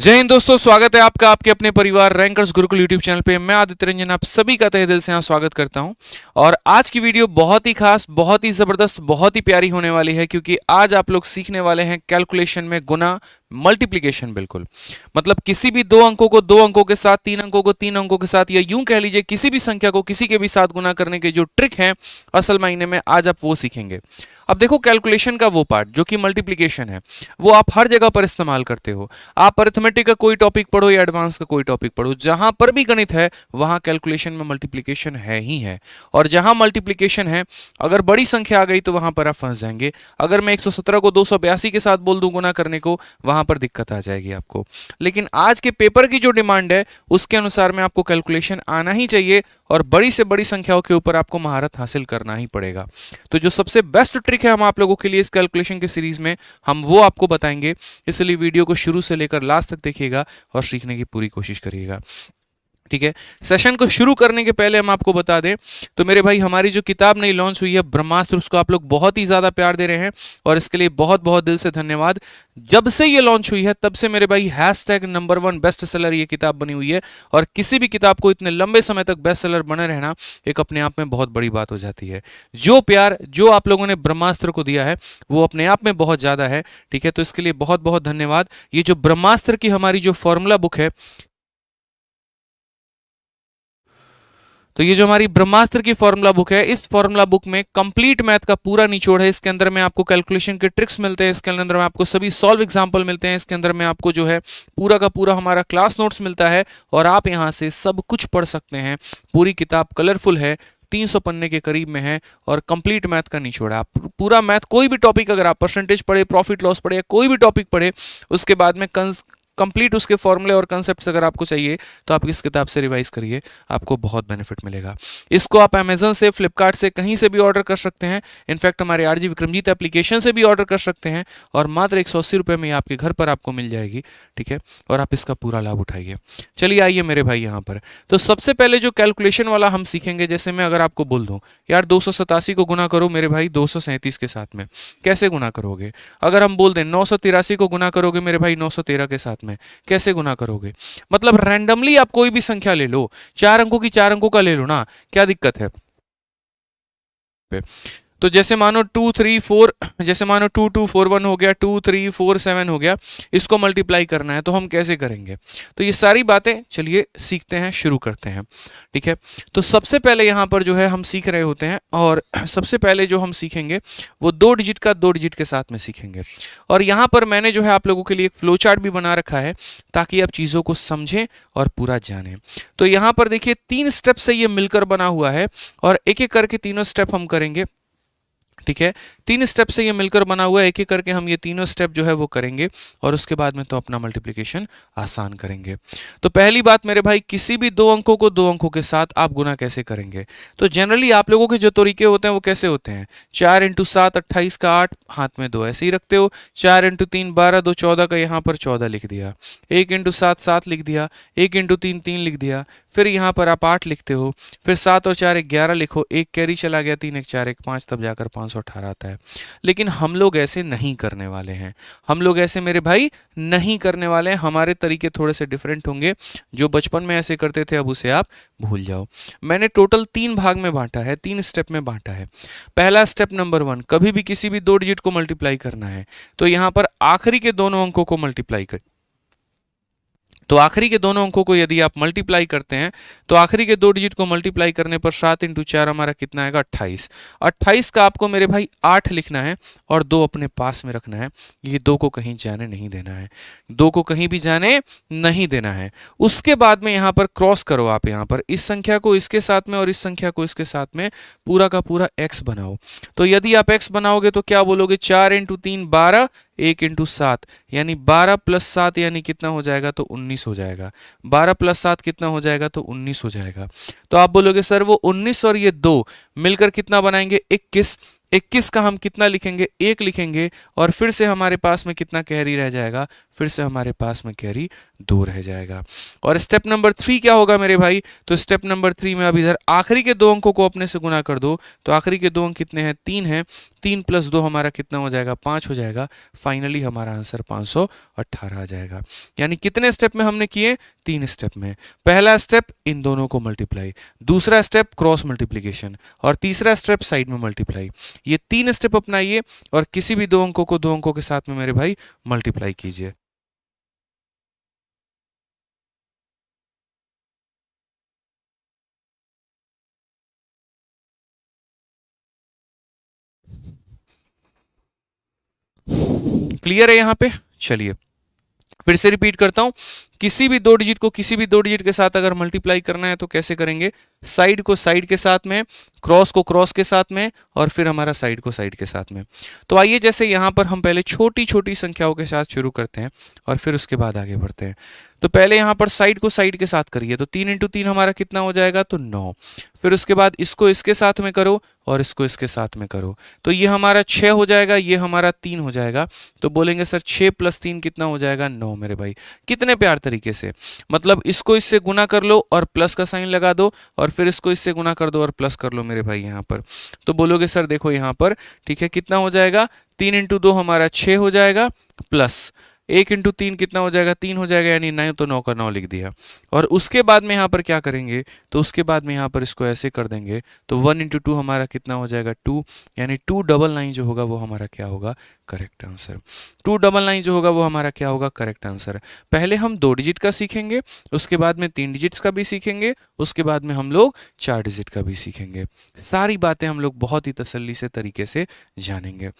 जय हिंद दोस्तों, स्वागत है आपका आपके अपने परिवार रैंकर्स गुरुकुल यूट्यूब चैनल पे। मैं आदित्य रंजन आप सभी का तहे दिल से यहाँ स्वागत करता हूँ। और आज की वीडियो बहुत ही खास, बहुत ही जबरदस्त, बहुत ही प्यारी होने वाली है, क्योंकि आज आप लोग सीखने वाले हैं कैलकुलेशन में गुना, मल्टीप्लिकेशन। बिल्कुल मतलब किसी भी दो अंकों को दो अंकों के साथ, तीन अंकों को तीन अंकों के साथ, या यूं कह लीजिए किसी भी संख्या को किसी के भी साथ गुना करने के जो ट्रिक है असल मायने में आज आप वो सीखेंगे। अब देखो, कैलकुलेशन का वो पार्ट जो कि मल्टीप्लिकेशन है वो आप हर जगह पर इस्तेमाल करते हो। आप अरिथमेटिक का कोई टॉपिक पढ़ो या एडवांस का कोई टॉपिक पढ़ो, जहां पर भी गणित है वहां कैलकुलेशन में मल्टीप्लिकेशन है ही है। और जहां मल्टीप्लिकेशन है, अगर बड़ी संख्या आ गई तो वहां पर आप फंस जाएंगे। अगर मैं 117 को 282 के साथ बोल दूं गुना करने को, वहां पर दिक्कत आ जाएगी आपको। लेकिन आज के पेपर की जो डिमांड है उसके अनुसार में आपको कैलकुलेशन आना ही चाहिए, और बड़ी से बड़ी संख्याओं के ऊपर आपको महारत हासिल करना ही पड़ेगा। तो जो सबसे बेस्ट ट्रिक है हम आप लोगों के लिए इस कैलकुलेशन के सीरीज में हम वो आपको बताएंगे, इसलिए वीडियो को शुरू से लेकर लास्ट तक देखिएगा और सीखने की पूरी कोशिश करिएगा। ठीक है, सेशन को शुरू करने के पहले हम आपको बता दें तो मेरे भाई, हमारी जो किताब नई लॉन्च हुई है ब्रह्मास्त्र, उसको आप लोग बहुत ही ज्यादा प्यार दे रहे हैं और इसके लिए बहुत बहुत दिल से धन्यवाद। जब से ये लॉन्च हुई है तब से मेरे भाई #1 बेस्ट सेलर ये किताब बनी हुई है, और किसी भी किताब को इतने लंबे समय तक बेस्ट सेलर बने रहना एक अपने आप में बहुत बड़ी बात हो जाती है। जो प्यार जो आप लोगों ने ब्रह्मास्त्र को दिया है वो अपने आप में बहुत ज्यादा है। ठीक है, तो इसके लिए बहुत बहुत धन्यवाद। ये जो ब्रह्मास्त्र की हमारी जो फॉर्मूला बुक है, तो ये जो हमारी ब्रह्मास्त्र की फॉर्मूला बुक है, इस फॉर्मूला बुक में कंप्लीट मैथ का पूरा निचोड़ है। इसके अंदर में आपको कैलकुलेशन के ट्रिक्स मिलते हैं, इसके अंदर में आपको सभी सॉल्व एग्जांपल मिलते हैं, इसके अंदर में आपको जो है पूरा का पूरा हमारा क्लास नोट्स मिलता है, और आप यहाँ से सब कुछ पढ़ सकते हैं। पूरी किताब कलरफुल है, 300 पन्ने के करीब में है, और कंप्लीट मैथ का निचोड़ है। आप पूरा मैथ, कोई भी टॉपिक अगर आप परसेंटेज पढ़े, प्रॉफिट लॉस पढ़े, या कोई भी टॉपिक पढ़े, उसके बाद में कंप्लीट उसके फॉर्मूले और कंसेप्ट्स अगर आपको चाहिए तो आप इस किताब से रिवाइज करिए, आपको बहुत बेनिफिट मिलेगा। इसको आप अमेजन से, फ्लिपकार्ट से, कहीं से भी ऑर्डर कर सकते हैं। इनफैक्ट हमारे आरजी विक्रमजीत एप्लीकेशन से भी ऑर्डर कर सकते हैं, और मात्र 180 रुपये में आपके घर पर आपको मिल जाएगी। ठीक है, और आप इसका पूरा लाभ उठाइए। चलिए आइए मेरे भाई यहाँ पर। तो सबसे पहले जो कैलकुलेशन वाला हम सीखेंगे, जैसे मैं अगर आपको बोल दूँ यार 287 को गुना करो मेरे भाई 237 के साथ में, कैसे गुना करोगे? अगर हम बोल दें 983 को गुना करोगे मेरे भाई 913 के साथ में, कैसे गुना करोगे? मतलब रैंडमली आप कोई भी संख्या ले लो, 4 अंकों की 4 अंकों का ले लो ना, क्या दिक्कत है? तो जैसे मानो 2 3 4, जैसे मानो 2 2 4 1 हो गया, 2 3 4 7 हो गया, इसको मल्टीप्लाई करना है तो हम कैसे करेंगे? तो ये सारी बातें चलिए सीखते हैं, शुरू करते हैं। ठीक है, तो सबसे पहले यहाँ पर जो है हम सीख रहे होते हैं, और सबसे पहले जो हम सीखेंगे वो 2 डिजिट का 2 डिजिट के साथ में सीखेंगे। और यहाँ पर मैंने जो है आप लोगों के लिए एक फ्लो चार्ट भी बना रखा है ताकि आप चीज़ों को समझें और पूरा जानें। तो यहाँ पर देखिए 3 स्टेप से ये मिलकर बना हुआ है, और एक एक करके तीनों स्टेप हम करेंगे। ठीक है, 3 स्टेप से ये मिलकर बना हुआ है, एक एक करके हम ये तीनों स्टेप जो है वो करेंगे, और उसके बाद में तो अपना मल्टीप्लिकेशन आसान करेंगे। तो पहली बात मेरे भाई, किसी भी दो अंकों को दो अंकों के साथ आप गुना कैसे करेंगे? तो जनरली आप लोगों के जो तरीके होते हैं वो कैसे होते हैं? 4 × 7 28 का 8, हाथ में 2 ऐसे ही रखते हो। 4 × 3 12, 2 14 का, यहाँ पर 14 लिख दिया। 1 × 7 7 लिख दिया। 1 × 3 3 लिख दिया। फिर यहाँ पर आप 8 लिखते हो, फिर 7 और 4 11 लिखो, एक कैरी चला गया, 3 1 4 1 5, तब जाकर 518 आता है। लेकिन हम लोग ऐसे नहीं करने वाले हैं, हम लोग ऐसे मेरे भाई नहीं करने वाले हैं। हमारे तरीके थोड़े से डिफरेंट होंगे। जो बचपन में ऐसे करते थे अब उसे आप भूल जाओ। मैंने टोटल 3 भाग में बांटा है, 3 स्टेप में बांटा है। पहला स्टेप नंबर 1, कभी भी किसी भी 2 डिजिट को मल्टीप्लाई करना है तो यहाँ पर आखिरी के दोनों अंकों को मल्टीप्लाई कर, तो आखिरी के दोनों अंकों को यदि आप मल्टीप्लाई करते हैं तो आखिरी के 2 डिजिट को मल्टीप्लाई करने पर 7 × 4 हमारा कितना आएगा? 28। 28 का आपको मेरे भाई 8 लिखना है और 2 अपने पास में रखना है। ये 2 को कहीं जाने नहीं देना है, 2 को कहीं भी जाने नहीं देना है। उसके बाद में यहाँ पर क्रॉस करो, आप यहाँ पर इस संख्या को इसके साथ में और इस संख्या को इसके साथ में पूरा का पूरा x बनाओ। तो यदि आप x बनाओगे तो क्या बोलोगे? 4 × 3 12, 1 × 7 यानी 12 + 7 यानी कितना हो जाएगा? तो 19 हो जाएगा। 12 + 7 कितना हो जाएगा? तो 19 हो जाएगा। तो आप बोलोगे सर वो 19 और ये 2 मिलकर कितना बनाएंगे? 21। 21 का हम कितना लिखेंगे, 1 लिखेंगे, और फिर से हमारे पास में कितना कैरी रह जाएगा, फिर से हमारे पास में कैरी 2 रह जाएगा। और स्टेप नंबर 3 क्या होगा मेरे भाई, तो स्टेप नंबर 3 में अब इधर आखिरी के 2 अंकों को अपने से गुना कर दो, तो आखिरी के 2 अंक कितने हैं, 3 हैं, 3 + 2 हमारा कितना हो जाएगा, 5 हो जाएगा। फाइनली हमारा आंसर 518 आ जाएगा। यानी कितने स्टेप में हमने किए, 3 स्टेप में। पहला स्टेप इन दोनों को मल्टीप्लाई, दूसरा स्टेप क्रॉस मल्टीप्लीकेशन, और तीसरा स्टेप साइड में मल्टीप्लाई। ये 3 स्टेप अपनाइए और किसी भी 2 अंकों को 2 अंकों के साथ में मेरे भाई मल्टीप्लाई कीजिए। क्लियर है यहाँ पे? चलिए फिर से रिपीट करता हूं, किसी भी 2 डिजिट को किसी भी 2 डिजिट के साथ अगर मल्टीप्लाई करना है तो कैसे करेंगे, साइड को साइड के साथ में, क्रॉस को क्रॉस के साथ में, और फिर हमारा साइड को साइड के साथ में। तो आइए जैसे यहाँ पर हम पहले छोटी छोटी संख्याओं के साथ शुरू करते हैं और फिर उसके बाद आगे बढ़ते हैं। तो पहले यहाँ पर साइड को साइड के साथ करिए, तो 3 × 3 हमारा कितना हो जाएगा, तो 9। फिर उसके बाद इसको इसके साथ में करो और इसको इसके साथ में करो, तो ये हमारा 6 हो जाएगा, ये हमारा 3 हो जाएगा। तो बोलेंगे सर 6 + 3 कितना हो जाएगा, 9 मेरे भाई। कितने प्यार तरीके से, मतलब इसको इससे गुना कर लो और प्लस का साइन लगा दो, और फिर इसको इससे गुना कर दो और प्लस कर लो मेरे भाई यहाँ पर। तो बोलोगे सर देखो यहाँ पर, ठीक है, कितना हो जाएगा, 3 × 2 हमारा 6 हो जाएगा, प्लस 1 × 3 कितना हो जाएगा, 3 हो जाएगा, यानी 9, तो 9 का 9 लिख दिया। और उसके बाद में यहाँ पर क्या करेंगे, तो उसके बाद में यहाँ पर इसको ऐसे कर देंगे, तो 1 × 2 हमारा कितना हो जाएगा, 2, यानी 299 जो होगा वो हमारा क्या होगा, करेक्ट आंसर। 299 जो होगा वो हमारा क्या होगा, करेक्ट आंसर। पहले हम 2 डिजिट का सीखेंगे, उसके बाद में 3 डिजिट्स का भी सीखेंगे, उसके बाद में हम लोग 4 डिजिट का भी सीखेंगे। सारी बातें हम लोग बहुत ही तसल्ली से तरीके से जानेंगे।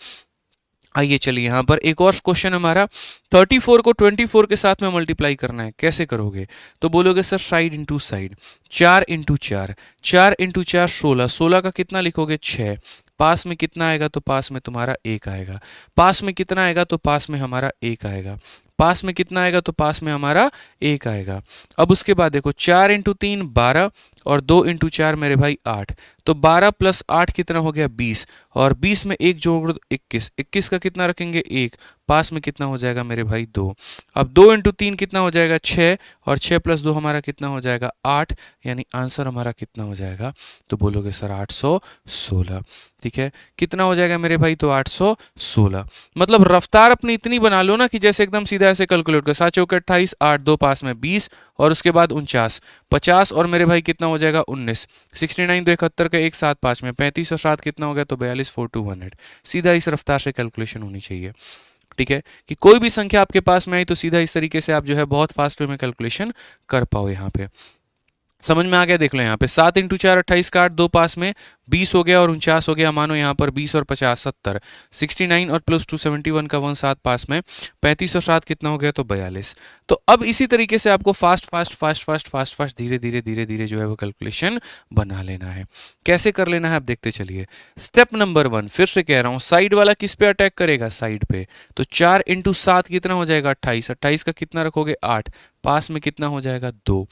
आइए चलिए यहाँ पर एक और क्वेश्चन हमारा, 34 को 24 के साथ में मल्टीप्लाई करना है, कैसे करोगे, तो बोलोगे सर साइड इंटू साइड, 4 × 4, 4 × 4 16, 16 का कितना लिखोगे, 6। पास में कितना आएगा, तो पास में तुम्हारा 1 आएगा। पास में कितना आएगा, तो पास में हमारा 1 आएगा। पास में कितना आएगा, तो पास में हमारा 1 आएगा। अब उसके बाद देखो 4 × 3 12, और 2 × 4 मेरे भाई 8, तो 12 + 8 कितना हो गया, 20, और 20 में 1 जोड़ दो 21, 21 का कितना रखेंगे, 1, पास में कितना हो जाएगा मेरे भाई, 2। अब 2 × 3 कितना हो जाएगा, 6, और 6 + 2 हमारा कितना हो जाएगा, 8, यानी आंसर हमारा कितना हो जाएगा, तो बोलोगे सर 816। ठीक है, कितना हो जाएगा मेरे भाई, तो 816। मतलब रफ्तार अपनी इतनी बना लो ना कि जैसे एकदम सीधा ऐसे कैलकुलेट कर, 7 × 28, 8, 2 पास में 20, और उसके बाद 49, 50, और मेरे भाई कितना हो जाएगा, 19, 69, 2 71 का 1 7 5 में 35, और 7 कितना हो गया, तो 42, 4 2 100। सीधा इस रफ्तार से कैलकुलेशन होनी चाहिए। ठीक है, कि कोई भी संख्या आपके पास में आई तो सीधा इस तरीके से आप जो है बहुत फास्ट वे में कैलकुलेशन कर पाओ। यहाँ पे समझ में आ गया, देख लो यहाँ पे 7 × 4 28 का 8, 2 पास में 20 हो गया और 49 हो गया, मानो यहाँ पर 20 और 50 70, 69 और +2 71 का 1 7 पास में 35 और 7 कितना हो गया, तो 42। तो अब इसी तरीके से आपको fast fast fast fast fast fast धीरे धीरे धीरे धीरे जो है वो कैलकुलेशन बना लेना है। कैसे कर लेना है आप देखते चलिए। स्टेप नंबर 1, फिर से कह रहा हूँ, साइड वाला किस पे अटैक करेगा, साइड पे। तो 4 × 7 कितना हो जाएगा, 28, 28 का कितना रखोगे, 8, पास में कितना हो जाएगा, 2,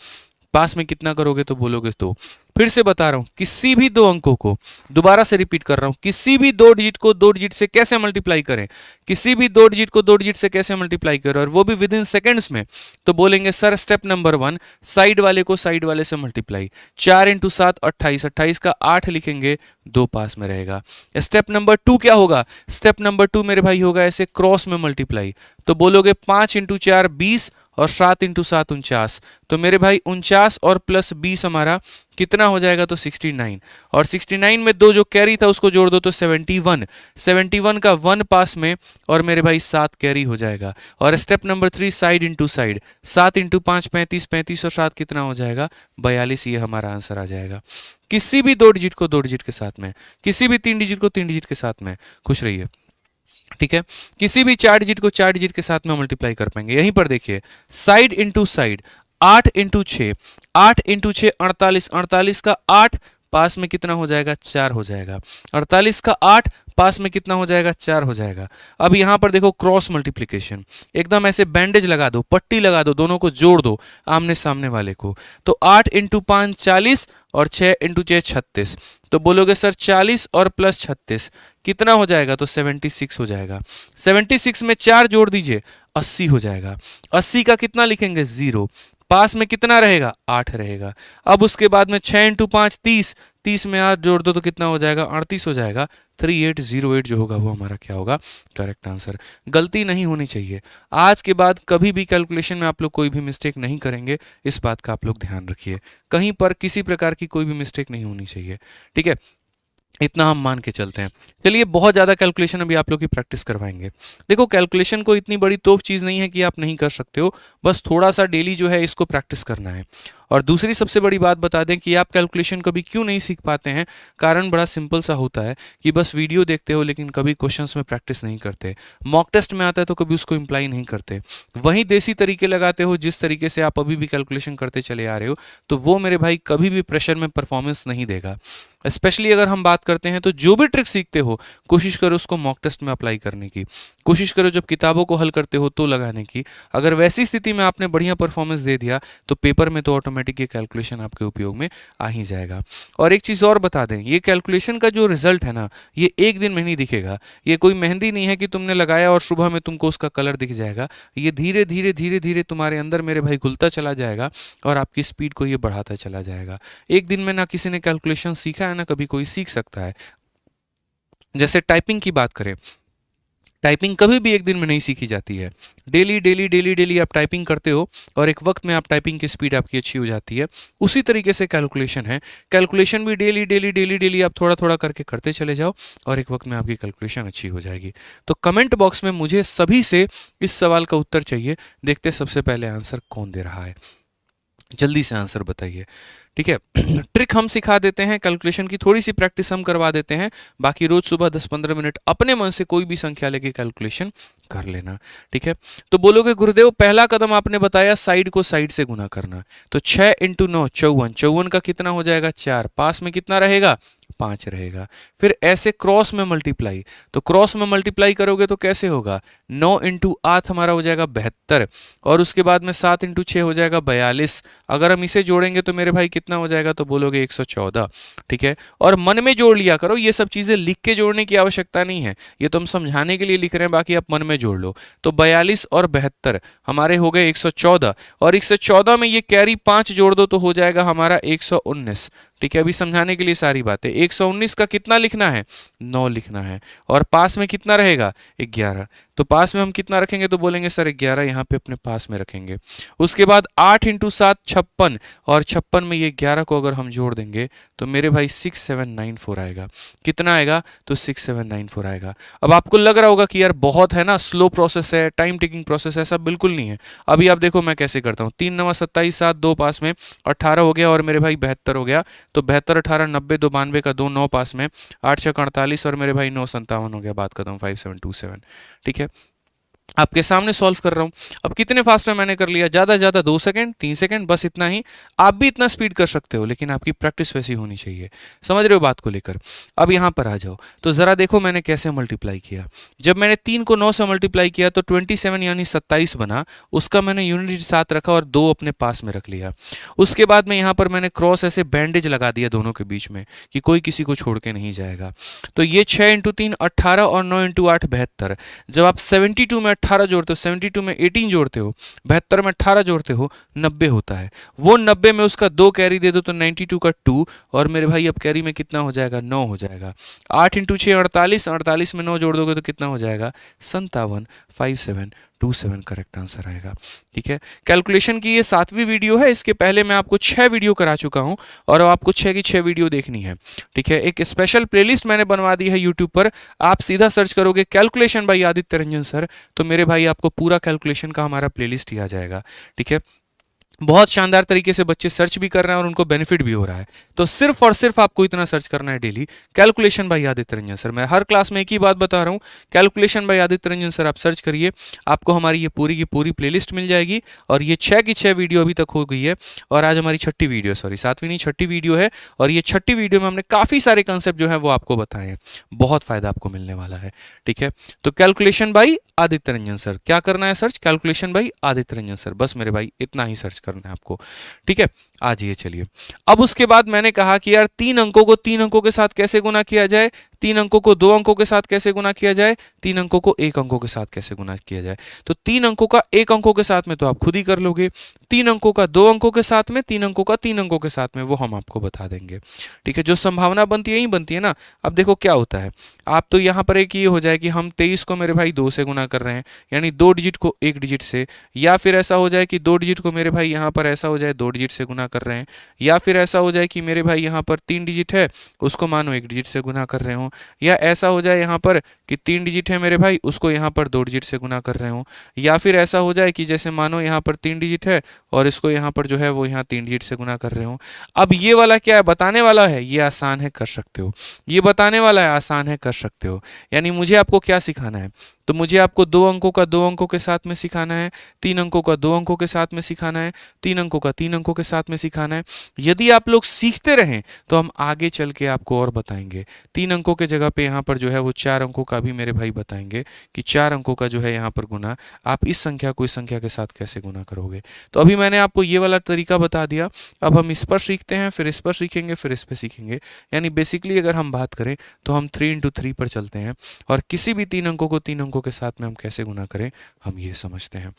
पास में कितना करोगे, तो बोलोगे 2। फिर से बता रहा हूं, किसी भी 2 अंकों को, दोबारा से रिपीट कर रहा हूं, किसी भी 2 डिजिट को 2 डिजिट से कैसे मल्टीप्लाई करें, किसी भी 2 डिजिट को 2 डिजिट से कैसे मल्टीप्लाई करें, और वो भी विद इन सेकेंड्स में। तो बोलेंगे सर स्टेप नंबर 1, साइड वाले को साइड वाले से मल्टीप्लाई, 4 × 7 28, 28 का 8 लिखेंगे, 2 पास में रहेगा। स्टेप नंबर 2 क्या होगा, स्टेप नंबर 2 मेरे भाई होगा ऐसे क्रॉस में मल्टीप्लाई, तो बोलोगे 5 × 4 20, और 7 × 7 49, तो मेरे भाई 49 और प्लस 20 हमारा कितना हो जाएगा, तो 69, और 69 में 2 जो कैरी था उसको जोड़ दो तो 71, 71 का 1 पास में, और मेरे भाई 7 कैरी हो जाएगा। और step number 3, side into side, 7 × 5 35, 35 और 7 कितना हो जाएगा, 42, ये हमारा आंसर आ जाएगा। किसी भी 2 डिजिट को 2 डिजिट के साथ में, किसी भी 3 डिजिट को 3 डिजिट के साथ में, खुश रहिए। ठीक है, किसी भी 4 डिजिट को 4 डिजिट के साथ में मल्टीप्लाई कर पाएंगे। यहीं पर देखिए, साइड इंटू साइड, 8 × 6, 8 × 6 48, 48 का 8 पास में कितना हो जाएगा, 4 हो जाएगा। 48 का 8 पास में कितना हो जाएगा, 4 हो जाएगा। अब यहां पर देखो क्रॉस मल्टीप्लिकेशन, एकदम ऐसे बैंडेज लगा दो, पट्टी लगा दो, दोनों को जोड़ दो आमने सामने वाले को। तो 8 × 5 40, और 6 इंटू 6 36। तो बोलोगे सर 40 और प्लस 36 कितना हो जाएगा, तो 76 हो जाएगा। 76 में 4 जोड़ दीजिए 80 हो जाएगा। 80 का कितना लिखेंगे 0, पास में कितना रहेगा 8 रहेगा। अब उसके बाद में 6 इंटू 5 30, 30 में 8 जोड़ दो तो कितना हो जाएगा 38 हो जाएगा। 3808 जो होगा वो हमारा क्या होगा, करेक्ट आंसर। गलती नहीं होनी चाहिए, आज के बाद कभी भी कैलकुलेशन में आप लोग कोई भी मिस्टेक नहीं करेंगे, इस बात का आप लोग ध्यान रखिए। कहीं पर किसी प्रकार की कोई भी मिस्टेक नहीं होनी चाहिए, ठीक है, इतना हम मान के चलते हैं। चलिए बहुत ज़्यादा कैलकुलेशन अभी आप लोग की प्रैक्टिस करवाएंगे। देखो कैलकुलेशन को इतनी बड़ी तोप चीज़ नहीं है कि आप नहीं कर सकते हो, बस थोड़ा सा डेली जो है इसको प्रैक्टिस करना है। और दूसरी सबसे बड़ी बात बता दें कि आप कैलकुलेशन कभी क्यों नहीं सीख पाते हैं, कारण बड़ा सिंपल सा होता है कि बस वीडियो देखते हो लेकिन कभी क्वेश्चंस में प्रैक्टिस नहीं करते। मॉक टेस्ट में आता है तो कभी उसको इम्प्लाई नहीं करते, वहीं देसी तरीके लगाते हो जिस तरीके से आप अभी भी कैलकुलेशन करते चले आ रहे हो, तो वो मेरे भाई कभी भी प्रेशर में परफॉर्मेंस नहीं देगा। स्पेशली अगर हम बात करते हैं तो जो भी ट्रिक सीखते हो कोशिश करो उसको मॉक टेस्ट में अप्लाई करने की, कोशिश करो जब किताबों को हल करते हो तो लगाने की। अगर वैसी स्थिति में आपने बढ़िया परफॉर्मेंस दे दिया तो पेपर में तो ऑटोमेटिक ये कैलकुलेशन आपके उपयोग में आ ही जाएगा। और एक चीज़ और बता दें, ये कैलकुलेशन का जो रिजल्ट है ना, ये एक दिन में नहीं दिखेगा। ये कोई मेहंदी नहीं है कि तुमने लगाया और सुबह में तुमको उसका कलर दिख जाएगा। ये धीरे धीरे धीरे धीरे तुम्हारे अंदर मेरे भाई घुलता चला जाएगा और आपकी स्पीड को ये बढ़ाता चला जाएगा। एक दिन में ना किसी ने कैलकुलेशन सीखा है ना कभी कोई सीख सकता है। जैसे टाइपिंग की बात करें, टाइपिंग कभी भी एक दिन में नहीं सीखी जाती है। डेली डेली डेली डेली आप टाइपिंग करते हो और एक वक्त में आप टाइपिंग की स्पीड आपकी अच्छी हो जाती है। उसी तरीके से कैलकुलेशन है, कैलकुलेशन भी डेली डेली डेली डेली आप थोड़ा थोड़ा करके करते चले जाओ और एक वक्त में आपकी कैलकुलेशन अच्छी हो जाएगी। तो कमेंट बॉक्स में मुझे सभी से इस सवाल का उत्तर चाहिए। देखते सबसे पहले आंसर कौन दे रहा है, जल्दी से आंसर बताइए, ठीक है। ट्रिक हम सिखा देते हैं, कैलकुलेशन की थोड़ी सी प्रैक्टिस हम करवा देते हैं, बाकी रोज सुबह 10-15 मिनट अपने मन से कोई भी संख्या लेके कैलकुलेशन कर लेना, ठीक है। तो बोलोगे गुरुदेव पहला कदम आपने बताया साइड को साइड से गुना करना, तो 6 इंटू 9 54, 54 का कितना हो जाएगा 4, पास में कितना रहेगा 5 रहेगा। फिर ऐसे क्रॉस में मल्टीप्लाई, तो क्रॉस में मल्टीप्लाई करोगे तो कैसे होगा, 9 इंटू 8 हमारा हो जाएगा 72, और उसके बाद में 7 इंटू 6 हो जाएगा 42। अगर हम इसे जोड़ेंगे तो मेरे भाई कितना हो जाएगा, तो बोलोगे 114, ठीक है। और मन में जोड़ लिया करो, ये सब चीजें लिख के जोड़ने की आवश्यकता नहीं है, ये तो हम समझाने के लिए लिख रहे हैं, बाकी आप मन में जोड़ लो। तो 42 और 72 हमारे हो गए 114, और 114 में ये कैरी 5 जोड़ दो तो हो जाएगा हमारा 119, ठीक है। अभी समझाने के लिए सारी बातें, 119 का कितना लिखना है 9 लिखना है, और पास में कितना रहेगा 11, तो पास में हम कितना रखेंगे, तो बोलेंगे सर 11 यहाँ पे अपने पास में रखेंगे। उसके बाद 8 इंटू 7 56, और 56 में ये 11 को अगर हम जोड़ देंगे तो मेरे भाई 6794 आएगा। कितना आएगा, तो 6794 आएगा। अब आपको लग रहा होगा कि यार बहुत है ना, स्लो प्रोसेस है, टाइम टेकिंग प्रोसेस है, ऐसा बिल्कुल नहीं है। अभी आप देखो मैं कैसे करता हूँ, 3 9 27 7 2 पास में 18 हो गया, और मेरे भाई 72 हो गया, तो 72 18 90 2 92 का 2 9 पास में 8 6 48, और मेरे भाई 9 57 हो गया, बात खत्म 5727, ठीक है। आपके सामने सॉल्व कर रहा हूं। अब कितने फास्ट में मैंने कर लिया, ज्यादा ज्यादा 2 सेकंड 3 सेकंड, बस इतना ही। आप भी इतना स्पीड कर सकते हो, लेकिन आपकी प्रैक्टिस वैसी होनी चाहिए, समझ रहे हो बात को लेकर। अब यहां पर आ जाओ, तो जरा देखो मैंने कैसे मल्टीप्लाई किया। जब मैंने 3 को 9 से मल्टीप्लाई किया तो 27 यानी 27 बना, उसका मैंने यूनिट 7 रखा और 2 अपने पास में रख लिया। उसके बाद में यहां पर मैंने क्रॉस ऐसे बैंडेज लगा दिया दोनों के बीच में कि कोई किसी को छोड़ के नहीं जाएगा। तो ये 6 इंटू 3 18, और 9 इंटू 8 72। जब आप 72 में 18 जोड़ते हो, 72 में 18 जोड़ते हो, 72 में 18 जोड़ते हो, 90 होता है। वो 90 में उसका 2 कैरी दे दो तो 92 का 2, और मेरे भाई अब कैरी में कितना हो जाएगा 9 हो जाएगा। 8 इंटू 6 48, 48 में 9 जोड़ दोगे तो कितना हो जाएगा 57 5727 करेक्ट आंसर आएगा, ठीक है। कैलकुलेशन की ये 7वीं वीडियो है, इसके पहले मैं आपको 6 वीडियो करा चुका हूं, और अब आपको 6 की 6 वीडियो देखनी है, ठीक है। एक स्पेशल प्लेलिस्ट मैंने बनवा दी है यूट्यूब पर, आप सीधा सर्च करोगे calculation bye Aditya Ranjan sir, तो मेरे भाई आपको पूरा कैलकुलेशन का हमारा प्लेलिस्ट ही आ जाएगा, ठीक है। बहुत शानदार तरीके से बच्चे सर्च भी कर रहे हैं और उनको बेनिफिट भी हो रहा है। तो सिर्फ और सिर्फ आपको इतना सर्च करना है daily, calculation bye Aditya Ranjan sir. मैं हर क्लास में एक ही बात बता रहा हूँ, calculation bye Aditya Ranjan sir आप सर्च करिए, आपको हमारी ये पूरी की पूरी प्लेलिस्ट मिल जाएगी। और ये 6 की 6 वीडियो अभी तक हो गई है, और आज हमारी 6ठी वीडियो, सॉरी 7वीं नहीं 6ठी वीडियो है, और ये 6ठी वीडियो में हमने काफ़ी सारे कंसेप्ट जो है वो आपको बताए हैं, बहुत फायदा आपको मिलने वाला है, ठीक है। तो calculation bye Aditya Ranjan sir, क्या करना है search, calculation bye Aditya Ranjan sir, बस मेरे भाई इतना ही सर्च करना है आपको, ठीक है। आ जाइए चलिए। अब उसके बाद मैंने कहा कि यार 3 अंकों को 3 अंकों के साथ कैसे गुना किया जाए, 3 अंकों को 2 अंकों के साथ कैसे गुना किया जाए, 3 अंकों को 1 अंकों के साथ कैसे गुना किया जाए। तो 3 अंकों का 1 अंकों के साथ में तो आप खुद ही कर लोगे, 3 अंकों का 2 अंकों के साथ में, 3 अंकों का 3 अंकों के साथ में, वो हम आपको बता देंगे, ठीक है। जो संभावना बनती है यही बनती है ना। अब देखो क्या होता है, आप तो यहाँ पर एक ये हो जाए कि हम 23 को मेरे भाई 2 से गुना कर रहे हैं, यानी 2 डिजिट को 1 डिजिट से, या फिर ऐसा हो जाए कि 2 डिजिट को मेरे भाई यहाँ पर ऐसा हो जाए 2 डिजिट से गुना कर रहे हैं, या फिर ऐसा हो जाए कि मेरे भाई यहाँ पर 3 डिजिट है उसको मानो 1 डिजिट से गुना कर रहे हो, या ऐसा हो जाए यहाँ पर कि 3 डिजिट है मेरे भाई उसको यहाँ पर 2 डिजिट से गुना कर रहे हो, या फिर ऐसा हो जाए कि जैसे मानो यहाँ पर 3 डिजिट है और इसको यहाँ पर जो है वो यहाँ 3 डिजिट से गुना कर रहे हो। अब ये वाला क्या है, बताने वाला है, ये आसान है कर सकते हो, ये बताने वाला है आसान है कर सकते हो। यानी मुझे आपको क्या सिखाना है, तो मुझे आपको 2 अंकों का 2 अंकों के साथ में सिखाना है, 3 अंकों का 2 अंकों के साथ में सिखाना है, 3 अंकों का 3 अंकों के साथ में सिखाना है। यदि आप लोग सीखते रहें तो हम आगे चल के आपको और बताएंगे। 3 अंकों के जगह पे यहाँ पर जो है वो 4 अंकों का भी मेरे भाई बताएंगे कि 4 अंकों का जो है यहाँ पर गुना आप इस संख्या को इस संख्या के साथ कैसे गुना करोगे। तो अभी मैंने आपको ये वाला तरीका बता दिया, अब हम इस पर सीखते हैं, फिर इस पर सीखेंगे, फिर इस पर सीखेंगे। यानी बेसिकली अगर हम बात करें तो हम 3 into 3 पर चलते हैं और किसी भी 3 अंकों को 3 अंकों के साथ में हम कैसे गुना करें हम ये समझते हैं,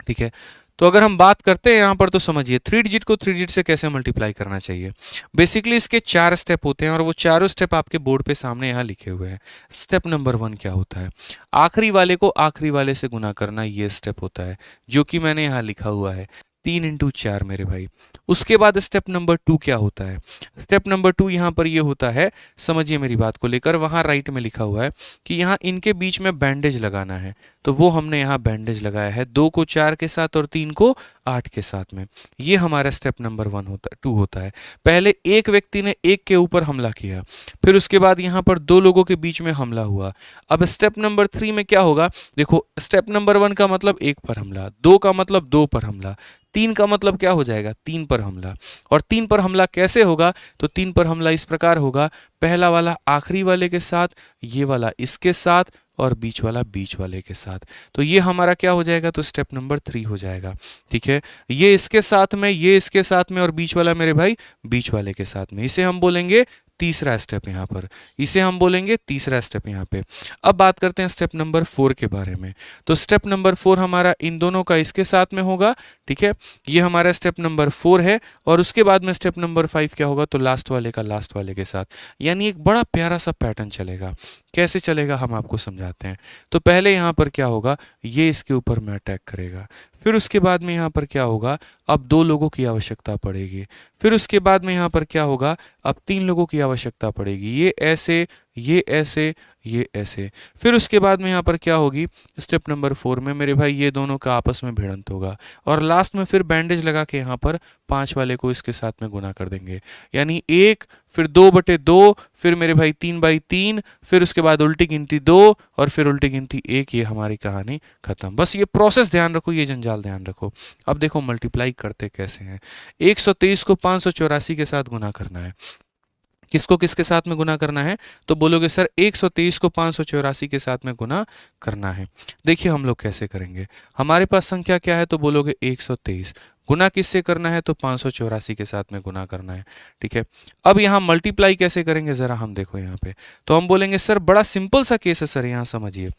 ठीक है। तो अगर हम बात करते हैं यहाँ पर तो समझिए 3 डिजिट को 3 डिजिट से कैसे मल्टीप्लाई करना चाहिए। बेसिकली इसके 4 स्टेप होते हैं और वो चारों स्टेप आपके बोर्ड पे सामने यहाँ लिखे हुए हैं। स्टेप नंबर 1 क्या होता है, आखिरी वाले को आखिरी वाले से गुना करना, ये स्टेप होता है जो कि मैंने यहाँ लिखा हुआ है 3 into 4 मेरे भाई। उसके बाद स्टेप नंबर 2 क्या होता है, स्टेप नंबर 2 यहाँ पर ये होता है, समझिए मेरी बात को लेकर, वहाँ राइट में लिखा हुआ है कि यहाँ इनके बीच में बैंडेज लगाना है, तो वो हमने यहाँ बैंडेज लगाया है 2 को 4 के साथ और 3 को 8 के साथ में। ये हमारा स्टेप नंबर 2 होता है। पहले एक व्यक्ति ने एक के ऊपर हमला किया, फिर उसके बाद यहाँ पर 2 लोगों के बीच में हमला हुआ। अब स्टेप नंबर 3 में क्या होगा, देखो स्टेप नंबर 1 का मतलब 1 पर हमला, 2 का मतलब 2 पर हमला, 3 का मतलब क्या हो जाएगा 3 पर हमला। और 3 पर हमला कैसे होगा, तो 3 पर हमला इस प्रकार होगा, पहला वाला आखिरी वाले के साथ, ये वाला इसके साथ और बीच वाला बीच वाले के साथ। तो ये हमारा क्या हो जाएगा, तो स्टेप नंबर 3 हो जाएगा, ठीक है। ये इसके साथ में, ये इसके साथ में और बीच वाला मेरे भाई बीच वाले के साथ में, इसे हम बोलेंगे तीसरा स्टेप यहाँ पर, इसे हम बोलेंगे तीसरा स्टेप यहाँ पे। अब बात करते हैं स्टेप नंबर 4 के बारे में। तो स्टेप नंबर 4 हमारा इन दोनों का इसके साथ में होगा, ठीक है, ये हमारा स्टेप नंबर 4 है। और उसके बाद में स्टेप नंबर 5 क्या होगा, तो लास्ट वाले का लास्ट वाले के साथ। यानी एक बड़ा प्यारा सा पैटर्न चलेगा। कैसे चलेगा हम आपको समझाते हैं। तो पहले यहाँ पर क्या होगा, ये इसके ऊपर में अटैक करेगा, फिर उसके बाद में यहाँ पर क्या होगा, अब 2 लोगों की आवश्यकता पड़ेगी, फिर उसके बाद में यहाँ पर क्या होगा, अब 3 लोगों की आवश्यकता पड़ेगी, ये ऐसे, ये ऐसे, ये ऐसे। फिर उसके बाद में यहाँ पर क्या होगी, स्टेप नंबर 4 में मेरे भाई ये दोनों का आपस में भिड़ंत होगा और लास्ट में फिर बैंडेज लगा के यहाँ पर 5 वाले को इसके साथ में गुना कर देंगे। यानी 1, फिर 2/2, फिर मेरे भाई 3/3, फिर उसके बाद उल्टी गिनती 2 और फिर उल्टी गिनती 1। ये हमारी कहानी खत्म। बस ये प्रोसेस ध्यान रखो, ये जंजाल ध्यान रखो। अब देखो मल्टीप्लाई करते कैसे हैं। 123 को 584 के साथ गुना करना है। किसको किसके साथ में गुना करना है, तो बोलोगे सर 123 को 584 के साथ में गुना करना है। देखिए हम लोग कैसे करेंगे। हमारे पास संख्या क्या है, तो बोलोगे 123, गुना किससे करना है, तो 584 के साथ में गुना करना है, ठीक है। अब यहाँ मल्टीप्लाई कैसे करेंगे जरा हम देखो यहाँ पे। तो हम बोलेंगे सर बड़ा सिंपल सा केस है सर, यहाँ समझिए,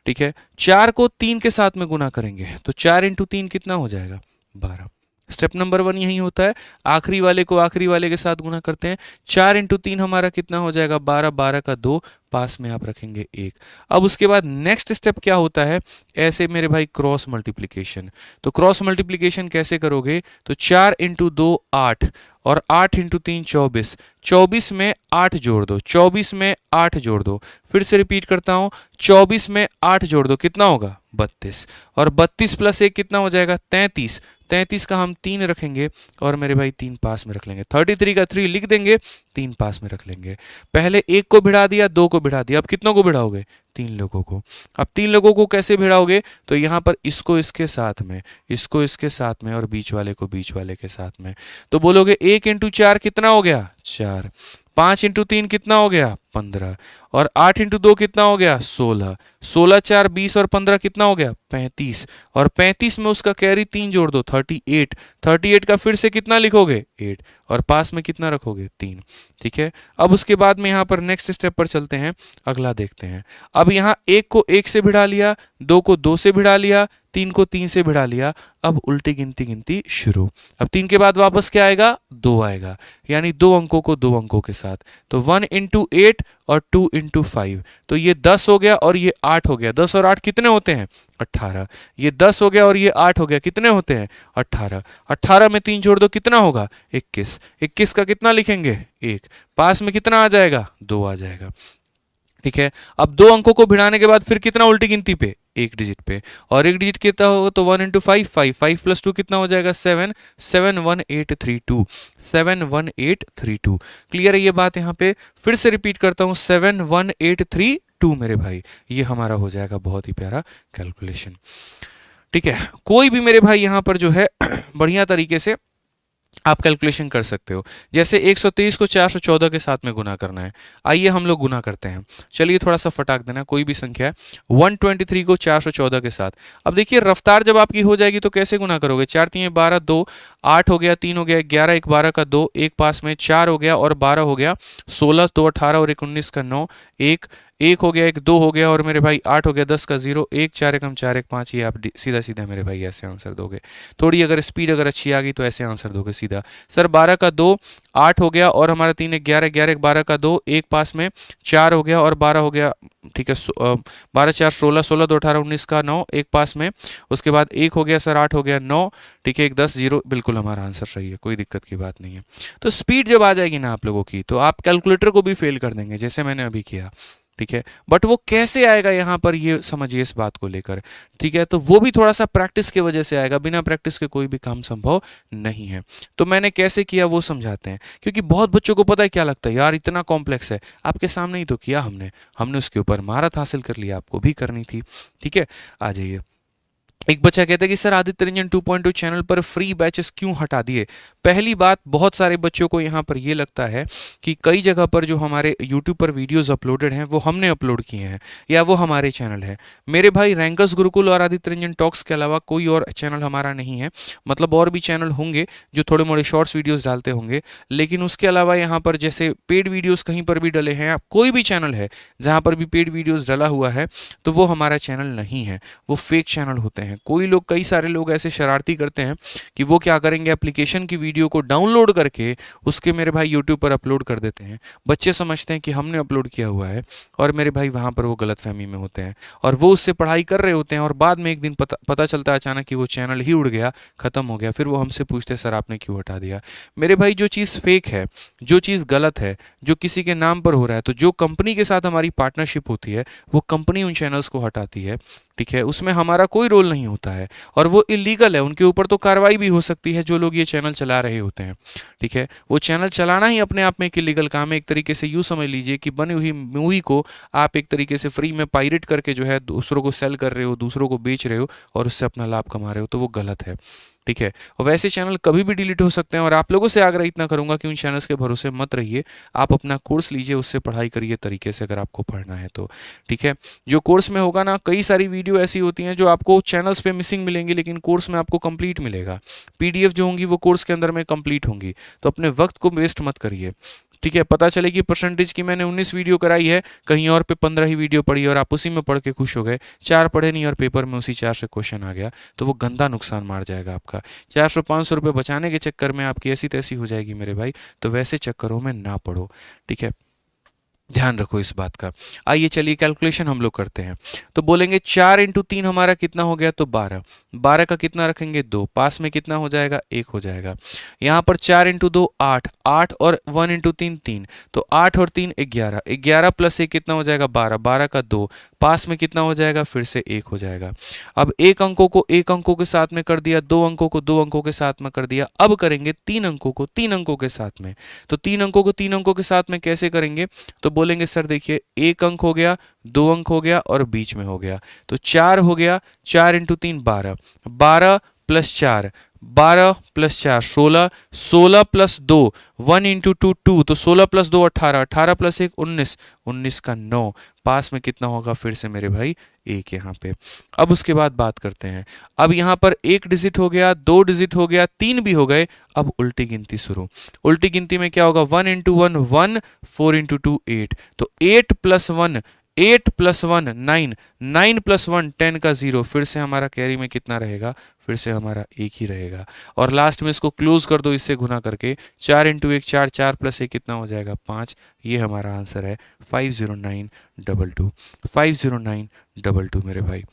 ठीक है। 4 को 3 के साथ में गुना करेंगे तो 4 into 3 कितना हो जाएगा, 12। स्टेप नंबर 1 यही होता है, आखिरी वाले को आखिरी वाले के साथ गुना करते हैं। 4 into 3 हमारा कितना हो जाएगा, 12, 12 का 2, पास में आप रखेंगे 1। अब उसके बाद नेक्स्ट स्टेप क्या होता है, ऐसे मेरे भाई क्रॉस मल्टीप्लिकेशन। तो क्रॉस मल्टीप्लिकेशन कैसे करोगे, तो 4 into 2 8 और 8 into 3 24, 24 में 8 जोड़ दो, 24 में 8 जोड़ दो। फिर से रिपीट करता हूं, 24 में 8 जोड़ दो, कितना होगा 32, और 32 + 1 कितना हो जाएगा 33। 33 का हम 3 रखेंगे और मेरे भाई 3 पास में रख लेंगे। 33 का 3 लिख देंगे, 3 पास में रख लेंगे। पहले 1 को भिड़ा दिया, 2 को भिड़ा दिया, अब कितनों को भिड़ाओगे, 3 लोगों को। अब 3 लोगों को कैसे भिड़ाओगे, तो यहाँ पर इसको इसके साथ में, इसको इसके साथ में और बीच वाले को बीच वाले के साथ में। तो बोलोगे 1 into 4 कितना हो गया, 4। 5 into 3 कितना हो गया, 15 और 8 इंटू 2 कितना हो गया 16, 16 4 20 और 15 कितना हो गया 35 और 35 में उसका कैरी 3 जोड़ दो 38, 38 का फिर से कितना लिखोगे 8 और पास में कितना रखोगे 3। ठीक है, अब उसके बाद में यहाँ पर नेक्स्ट स्टेप पर चलते हैं, अगला देखते हैं। अब यहाँ 1 को 1 से भिड़ा लिया, 2 को 2 से भिड़ा लिया, 3 को 3 से भिड़ा लिया, अब उल्टी गिनती शुरू। अब 3 के बाद वापस क्या आएगा 2 आएगा, यानी 2 अंकों को 2 अंकों के साथ, तो 1 इंटू 8 और 2 इंटू 5, तो ये 10 हो गया और ये 8 हो गया। 10 और 8 कितने होते हैं 18। ये 10 हो गया और ये 8 हो गया, कितने होते हैं 18। 18 में 3 जोड़ दो कितना होगा 21। 21 का कितना लिखेंगे 1, पास में कितना आ जाएगा 2 आ जाएगा। ठीक है, अब 2 अंकों को भिड़ाने के बाद फिर कितना उल्टी गिनती पे 1 डिजिट पे, और 1 डिजिट कितना होगा तो 1 इंटू 5 5, 5 प्लस 2 कितना हो जाएगा 7, 71832, 71832। क्लियर है ये बात? यहाँ पे फिर से रिपीट करता हूँ 71832 मेरे भाई, ये हमारा हो जाएगा बहुत ही प्यारा कैलकुलेशन। ठीक है, कोई भी मेरे भाई यहाँ पर जो है बढ़िया तरीके से आप कैलकुलेशन कर सकते हो। जैसे 123 को 414 के साथ में गुना करना है, आइए हम लोग गुना करते हैं। चलिए थोड़ा सा फटाक देना, कोई भी संख्या है 123 को 414 के साथ। अब देखिए रफ्तार जब आपकी हो जाएगी तो कैसे गुना करोगे, 4 3 12 2, 8 हो गया, 3 हो गया, 11 1 12 का 2, एक पास में 4 हो गया और 12 हो गया, 16 2 18 और 1 19 का 9, 1 1 हो गया, 1 2 हो गया और मेरे भाई 8 हो गया, 10 का 0, 1 4 1 4 1 5। ये आप सीधा सीधा मेरे भाई ऐसे आंसर दोगे। थोड़ी अगर स्पीड अगर अच्छी आ गई तो ऐसे आंसर दोगे सीधा। सर 12 का 2 8 हो गया और हमारा 3 11 11 12 का 2, एक पास में 4 हो गया और 12 हो गया। ठीक है, 12 4 16, 16 2 18 19 का 9, एक पास में, उसके बाद 1 हो गया सर, 8 हो गया 9। ठीक है, 1 10 0, बिल्कुल हमारा आंसर सही है, कोई दिक्कत की बात नहीं है। तो स्पीड जब आ जाएगी ना आप लोगों की तो आप कैलकुलेटर को भी फेल कर देंगे जैसे मैंने अभी किया। ठीक है, बट वो कैसे आएगा यहाँ पर ये समझिए इस बात को लेकर। ठीक है, तो वो भी थोड़ा सा प्रैक्टिस की वजह से आएगा, बिना प्रैक्टिस के कोई भी काम संभव नहीं है। तो मैंने कैसे किया वो समझाते हैं, क्योंकि बहुत बच्चों को पता है क्या लगता है यार इतना कॉम्प्लेक्स है, आपके सामने ही तो किया हमने उसके ऊपर महारत हासिल कर लिया, आपको भी करनी थी। ठीक है, आ जाइए। एक बच्चा कहता है कि सर आदित्य रंजन 2.2 चैनल पर फ्री बैचेस क्यों हटा दिए। पहली बात, बहुत सारे बच्चों को यहाँ पर ये लगता है कि कई जगह पर जो हमारे YouTube पर वीडियोस अपलोडेड हैं वो हमने अपलोड किए हैं या वो हमारे चैनल है। मेरे भाई रैंकर्स गुरुकुल और आदित्य रंजन टॉक्स के अलावा कोई और चैनल हमारा नहीं है। मतलब और भी चैनल होंगे जो थोड़े मोड़े शॉर्ट्स वीडियोज़ डालते होंगे, लेकिन उसके अलावा यहाँ पर जैसे पेड वीडियोज़ कहीं पर भी डले हैं, कोई भी चैनल है जहाँ पर भी पेड वीडियोज़ डला हुआ है तो वो हमारा चैनल नहीं है, वो फेक चैनल होते हैं। कोई लोग, कई सारे लोग ऐसे शरारती करते हैं कि वो क्या करेंगे, एप्लीकेशन की वीडियो को डाउनलोड करके उसके मेरे भाई यूट्यूब पर अपलोड कर देते हैं। बच्चे समझते हैं कि हमने अपलोड किया हुआ है और मेरे भाई वहाँ पर वो गलतफहमी में होते हैं और वो उससे पढ़ाई कर रहे होते हैं और बाद में एक दिन पता चलता है अचानक कि वो चैनल ही उड़ गया, ख़त्म हो गया। फिर वो हमसे पूछते सर आपने क्यों हटा दिया। मेरे भाई जो चीज़ फेक है, जो चीज़ गलत है, जो किसी के नाम पर हो रहा है, तो जो कंपनी के साथ हमारी पार्टनरशिप होती है वो कंपनी उन चैनल्स को हटाती है। ठीक है, उसमें हमारा कोई रोल नहीं होता है और वो इलीगल है, उनके ऊपर तो कार्रवाई भी हो सकती है जो लोग ये चैनल चला रहे होते हैं। ठीक है, वो चैनल चलाना ही अपने आप में एक इलीगल काम है। एक तरीके से यूँ समझ लीजिए कि बनी हुई मूवी को आप एक तरीके से फ्री में पायरेट करके जो है दूसरों को सेल कर रहे हो, दूसरों को बेच रहे हो और उससे अपना लाभ कमा रहे हो, तो वो गलत है। ठीक है, और वैसे चैनल कभी भी डिलीट हो सकते हैं और आप लोगों से आग्रह इतना करूंगा कि उन चैनल्स के भरोसे मत रहिए। आप अपना कोर्स लीजिए, उससे पढ़ाई करिए तरीके से अगर आपको पढ़ना है तो। ठीक है, जो कोर्स में होगा ना, कई सारी वीडियो ऐसी होती हैं जो आपको चैनल्स पे मिसिंग मिलेंगी लेकिन कोर्स में आपको कंप्लीट मिलेगा। पीडीएफ जो होंगी वो कोर्स के अंदर में कंप्लीट होंगी, तो अपने वक्त को वेस्ट मत करिए। ठीक है, पता चले कि परसेंटेज की मैंने 19 वीडियो कराई है, कहीं और पे 15 ही वीडियो पढ़ी और आप उसी में पढ़ के खुश हो गए, 4 पढ़े नहीं और पेपर में उसी 4 से क्वेश्चन आ गया, तो वो गंदा नुकसान मार जाएगा आपका। 400-500 रुपये बचाने के चक्कर में आपकी ऐसी तैसी हो जाएगी मेरे भाई, तो वैसे चक्करों में ना पढ़ो। ठीक है, ध्यान रखो इस बात का। आइए चलिए कैलकुलेशन हम लोग करते हैं। तो बोलेंगे 4 इंटू 3 हमारा कितना हो गया, तो 12। 12 का कितना रखेंगे 2, पास में कितना हो जाएगा 1 हो जाएगा। यहाँ पर 4 इंटू 2 8, 8 और 1 इंटू 3 3, तो 8 और 3 11, 11 प्लस 1 कितना हो जाएगा 12, 12 का 2, पास में कितना हो जाएगा फिर से 1 हो जाएगा। अब एक अंकों को एक अंकों के साथ में कर दिया, 2 अंकों को 2 अंकों के साथ में कर दिया। अब करेंगे 3 अंकों को 3 अंकों के साथ में। तो 3 अंकों को 3 अंकों के साथ में कैसे करेंगे, तो बोलेंगे सर देखिए 1 अंक हो गया, 2 अंक हो गया और बीच में हो गया, तो 4 हो गया। 4 into 3 12, 12 plus 4, 12 plus 4 16, 16 plus 2 1 into 2 2, तो 16 प्लस 2 18, 18 प्लस 1 19, 19 का 9, पास में कितना होगा फिर से मेरे भाई 1 यहाँ पे। अब उसके बाद बात करते हैं, अब यहाँ पर 1 डिजिट हो गया, 2 डिजिट हो गया, 3 भी हो गए, अब उल्टी गिनती शुरू। उल्टी गिनती में क्या होगा, 1 इंटू 1 1, 4 इंटू 2 8, तो 8 प्लस 1 8 प्लस 1 9, 9 प्लस 1 10 का 0, फिर से हमारा कैरी में कितना रहेगा, फिर से हमारा 1 ही रहेगा। और लास्ट में इसको क्लोज कर दो इससे गुना करके, 4 इंटू 1 4, 4 प्लस 1 कितना हो जाएगा 5, ये हमारा आंसर है 50922, 50922 मेरे भाई।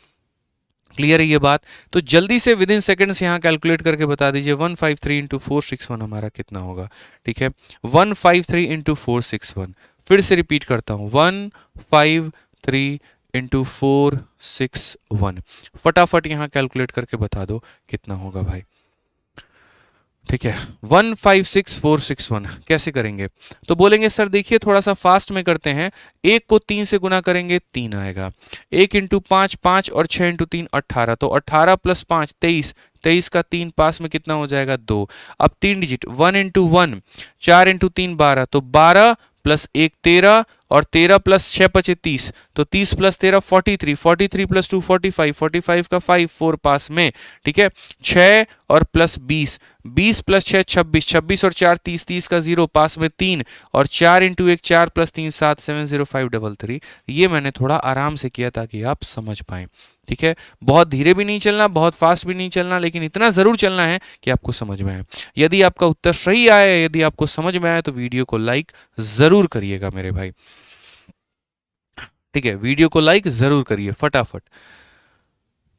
क्लियर है ये बात? तो जल्दी से विद इन सेकेंड्स यहाँ कैलकुलेट करके बता दीजिए, 153 इंटू 461 हमारा कितना होगा। ठीक है, 153 इंटू 461, फिर से रिपीट करता हूँ, 153 इंटू 461, फटाफट यहाँ कैलकुलेट करके बता दो कितना होगा भाई। ठीक है, 156461 कैसे करेंगे, तो बोलेंगे सर देखिए थोड़ा सा फास्ट में करते हैं, 1 को 3 से गुना करेंगे 3 आएगा, 1 इंटू 5 5 और 6 इंटू 3 18, तो 18 प्लस 5 23, 23 का 3, पास में कितना हो जाएगा 2। अब 3 डिजिट, 1 इंटू 1 4 इंटू 3 12, तो 12 प्लस 1 13, और 13 प्लस 6 25 30, तो 30 प्लस 13 43, 43 प्लस 2 45, 45 का 5 4 पास में। ठीक है, 6 और प्लस 20, 20 प्लस 6 26, 26 और 4 30, 30 का 0 पास में 3, और 4 इंटू 1 4 प्लस 3 7, 70533। ये मैंने थोड़ा आराम से किया ताकि आप समझ पाएं। ठीक है, बहुत धीरे भी नहीं चलना, बहुत फास्ट भी नहीं चलना, लेकिन इतना जरूर चलना है कि आपको समझ में आए। यदि आपका उत्तर सही आया, यदि आपको समझ में आया, तो वीडियो को लाइक जरूर करिएगा मेरे भाई। ठीक है, वीडियो को लाइक जरूर करिए फटाफट।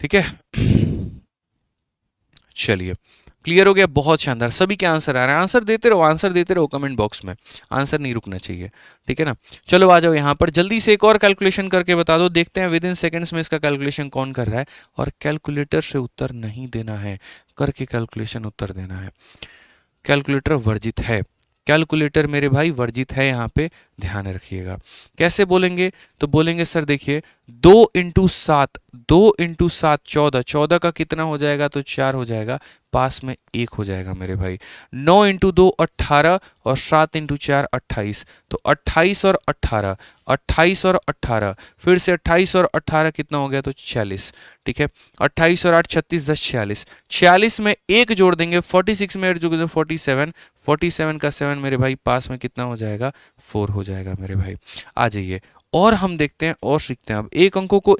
ठीक है, चलिए क्लियर हो गया, बहुत शानदार, सभी के आंसर आ रहे हैं। आंसर देते रहो, आंसर देते रहो कमेंट बॉक्स में, आंसर नहीं रुकना चाहिए। ठीक है ना, चलो आ जाओ यहाँ पर, जल्दी से एक और कैलकुलेशन करके बता दो, देखते हैं विद इन सेकेंड्स में इसका कैलकुलेशन कौन कर रहा है। और कैलकुलेटर से उत्तर नहीं देना है, करके कैलकुलेशन उत्तर देना है। कैलकुलेटर वर्जित है, कैलकुलेटर मेरे भाई वर्जित है, यहाँ पे ध्यान रखिएगा। कैसे बोलेंगे, तो बोलेंगे सर देखिए 2 इंटू 7, 2 इंटू 7 14, 14 का कितना हो जाएगा, तो 4 हो जाएगा, पास में 1 हो जाएगा मेरे भाई। 9 इंटू 2 18, और 7 इंटू 4 28, तो 28 और 18, 28 और 18, फिर से 28 और 18 कितना हो गया, तो 40। ठीक है, 28 और 8 36 10 46, 46 में 1 जोड़ देंगे, 46 में 8 जोड़ देंगे 47, 47 का 7 मेरे भाई, पास में कितना हो जाएगा 4 हो जाएगा मेरे भाई। आ जाइए और हम देखते हैं और सीखते हैं। अब एक अंकों को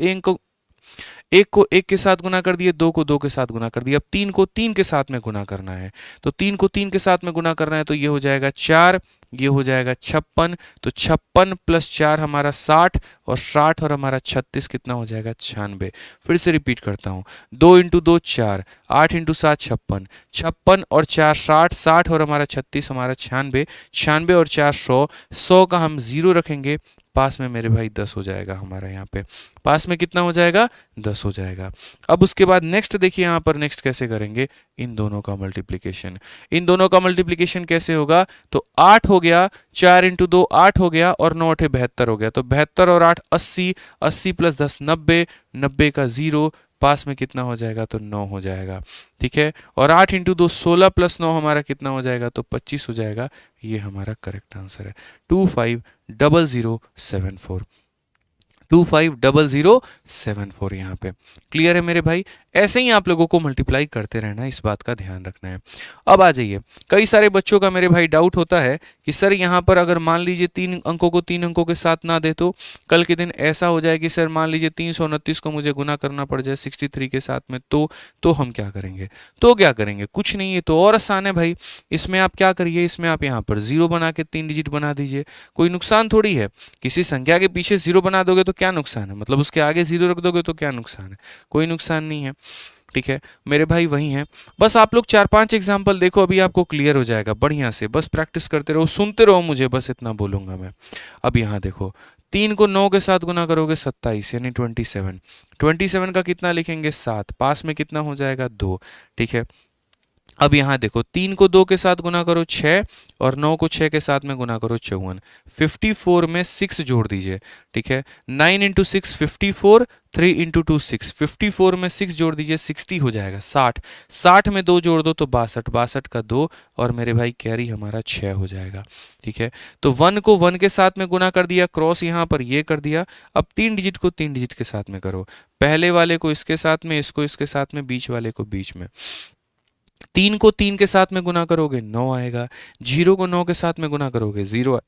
एक को 1 के साथ गुना कर दिए, 2 को 2 के साथ गुना कर दिया, अब 3 को 3 के साथ में गुना करना है, तो 3 को 3 के साथ में गुना करना है, तो ये हो जाएगा 4, ये हो जाएगा 56, तो 56 प्लस 4 हमारा 60, और 60 और हमारा 36 कितना हो जाएगा 96। फिर से रिपीट करता हूँ, 2 इंटू 2 4, 8 इंटू 7 56, 56 और 4 60, 60 और हमारा 36 हमारा 96, 96 और 4 100, 100 का हम 0 रखेंगे, पास में मेरे भाई 10 हो जाएगा हमारा, यहाँ पे पास में कितना हो जाएगा 10 हो जाएगा। अब उसके बाद नेक्स्ट देखिए, यहाँ पर नेक्स्ट कैसे करेंगे, इन दोनों का मल्टीप्लिकेशन। इन दोनों का मल्टीप्लिकेशन कैसे होगा, तो 8 हो गया, 4 इंटू 2 8 हो गया, और 9 8 72 हो गया, तो 72 और 8 80, 80 प्लस 10 90, 90 का 0, पास में कितना हो जाएगा, तो 9 हो जाएगा। ठीक है, और 8 इंटू 2 16 प्लस 9 हमारा कितना हो जाएगा, तो 25 हो जाएगा। ये हमारा करेक्ट आंसर है, 250074, 250074 यहाँ पे। क्लियर है मेरे भाई, ऐसे ही आप लोगों को मल्टीप्लाई करते रहना है, इस बात का ध्यान रखना है। अब आ जाइए, कई सारे बच्चों का मेरे भाई डाउट होता है कि सर यहाँ पर अगर मान लीजिए 3 अंकों को 3 अंकों के साथ ना दे, तो कल के दिन ऐसा हो जाए कि सर मान लीजिए 329 को मुझे गुना करना पड़ जाए 63 के साथ में, तो हम क्या करेंगे, तो क्या करेंगे, कुछ नहीं है, तो और आसान है भाई। इसमें आप क्या करिए, इसमें आप यहाँ पर 0 बना के 3 डिजिट बना दीजिए, कोई नुकसान थोड़ी है। किसी संख्या के पीछे 0 बना दोगे तो क्या नुकसान है, मतलब उसके आगे 0 रख दोगे तो क्या नुकसान है, कोई नुकसान नहीं है। ठीक है मेरे भाई, वही है, बस आप लोग 4-5 एग्जाम्पल देखो, अभी आपको क्लियर हो जाएगा बढ़िया से। बस प्रैक्टिस करते रहो, सुनते रहो मुझे, बस इतना बोलूंगा मैं। अब यहाँ देखो, 3 को 9 के साथ गुना करोगे 27 यानी 27, 27 का कितना लिखेंगे 7, पास में कितना हो जाएगा 2। ठीक है, अब यहाँ देखो 3 को 2 के साथ गुना करो 6 और 9 को 6 के साथ में गुना करो 54। 54 में 6 जोड़ दीजिए, ठीक है। 9 इंटू 6 54, 3 इंटू 2 6, 54 में 6 जोड़ दीजिए 60 हो जाएगा 60। 60 में 2 जोड़ दो तो 62, 62 का 2 और मेरे भाई कैरी हमारा 6 हो जाएगा, ठीक है। तो 1 को 1 के साथ में गुना कर दिया, क्रॉस यहाँ पर ये कर दिया। अब 3 डिजिट को 3 डिजिट के साथ में करो, पहले वाले को इसके साथ में, इसको इसके साथ में, बीच वाले को बीच में। 3 को 3 के साथ में गुना करोगे 9 आएगा, 0 को 9 के साथ में गुना करोगे 0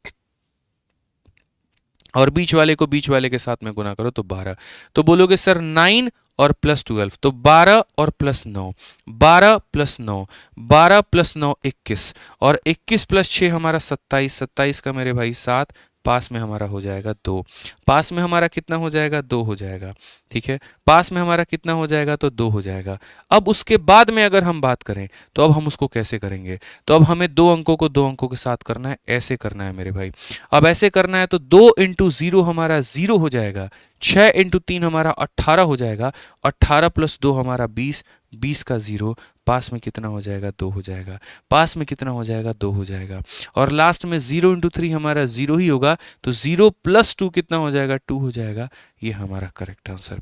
और बीच वाले को बीच वाले के साथ में गुना करो तो 12। तो बोलोगे सर 9 और प्लस 12, तो 12 और प्लस 9, 12 प्लस 9, 12 प्लस 9 21 और 21 प्लस 6 हमारा 27, 27 का मेरे भाई 7, पास में हमारा हो जाएगा 2। पास में हमारा कितना हो जाएगा 2 हो जाएगा, ठीक है। पास में हमारा कितना हो जाएगा तो 2 हो जाएगा। अब उसके बाद में अगर हम बात करें तो अब हम उसको कैसे करेंगे, तो अब हमें 2 अंकों को 2 अंकों के साथ करना है, ऐसे करना है मेरे भाई। अब ऐसे करना है तो 2 इंटू 0 हमारा 0 हो जाएगा, 6 इंटू 3 हमारा 18 हो जाएगा, 18 प्लस 2 हमारा 20, 20 का 0, पास में कितना हो जाएगा 2 हो जाएगा, पास में कितना हो जाएगा 2 हो जाएगा और लास्ट में 0 इंटू 3 हमारा 0 ही होगा, तो 0 प्लस 2 कितना हो जाएगा 2 हो जाएगा। ये हमारा correct answer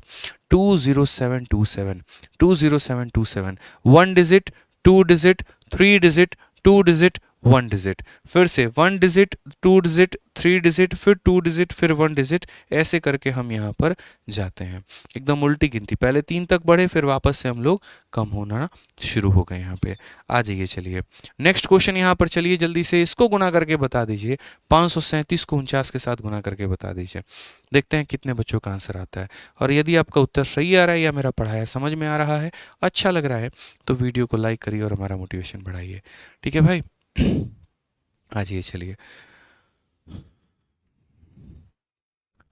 20727, 20727। 1 digit, 2 digit, 3 digit, 2 digit, 1 digit, फिर से 1 डिजिट, 2 डिजिट, 3 डिजिट, फिर 2 डिजिट, फिर 1 डिजिट, ऐसे करके हम यहाँ पर जाते हैं। एकदम उल्टी गिनती, पहले 3 तक बढ़े फिर वापस से हम लोग कम होना शुरू हो गए। यहाँ पे आ जाइए, चलिए नेक्स्ट क्वेश्चन यहाँ पर, चलिए जल्दी से इसको गुना करके बता दीजिए। 537 को 49 के साथ गुना करके बता दीजिए, देखते हैं कितने बच्चों का आंसर आता है। और यदि आपका उत्तर सही आ रहा है या मेरा पढ़ाया समझ में आ रहा है, अच्छा लग रहा है, तो वीडियो को लाइक करिए और हमारा मोटिवेशन बढ़ाइए, ठीक है भाई। आ जाइए, चलिए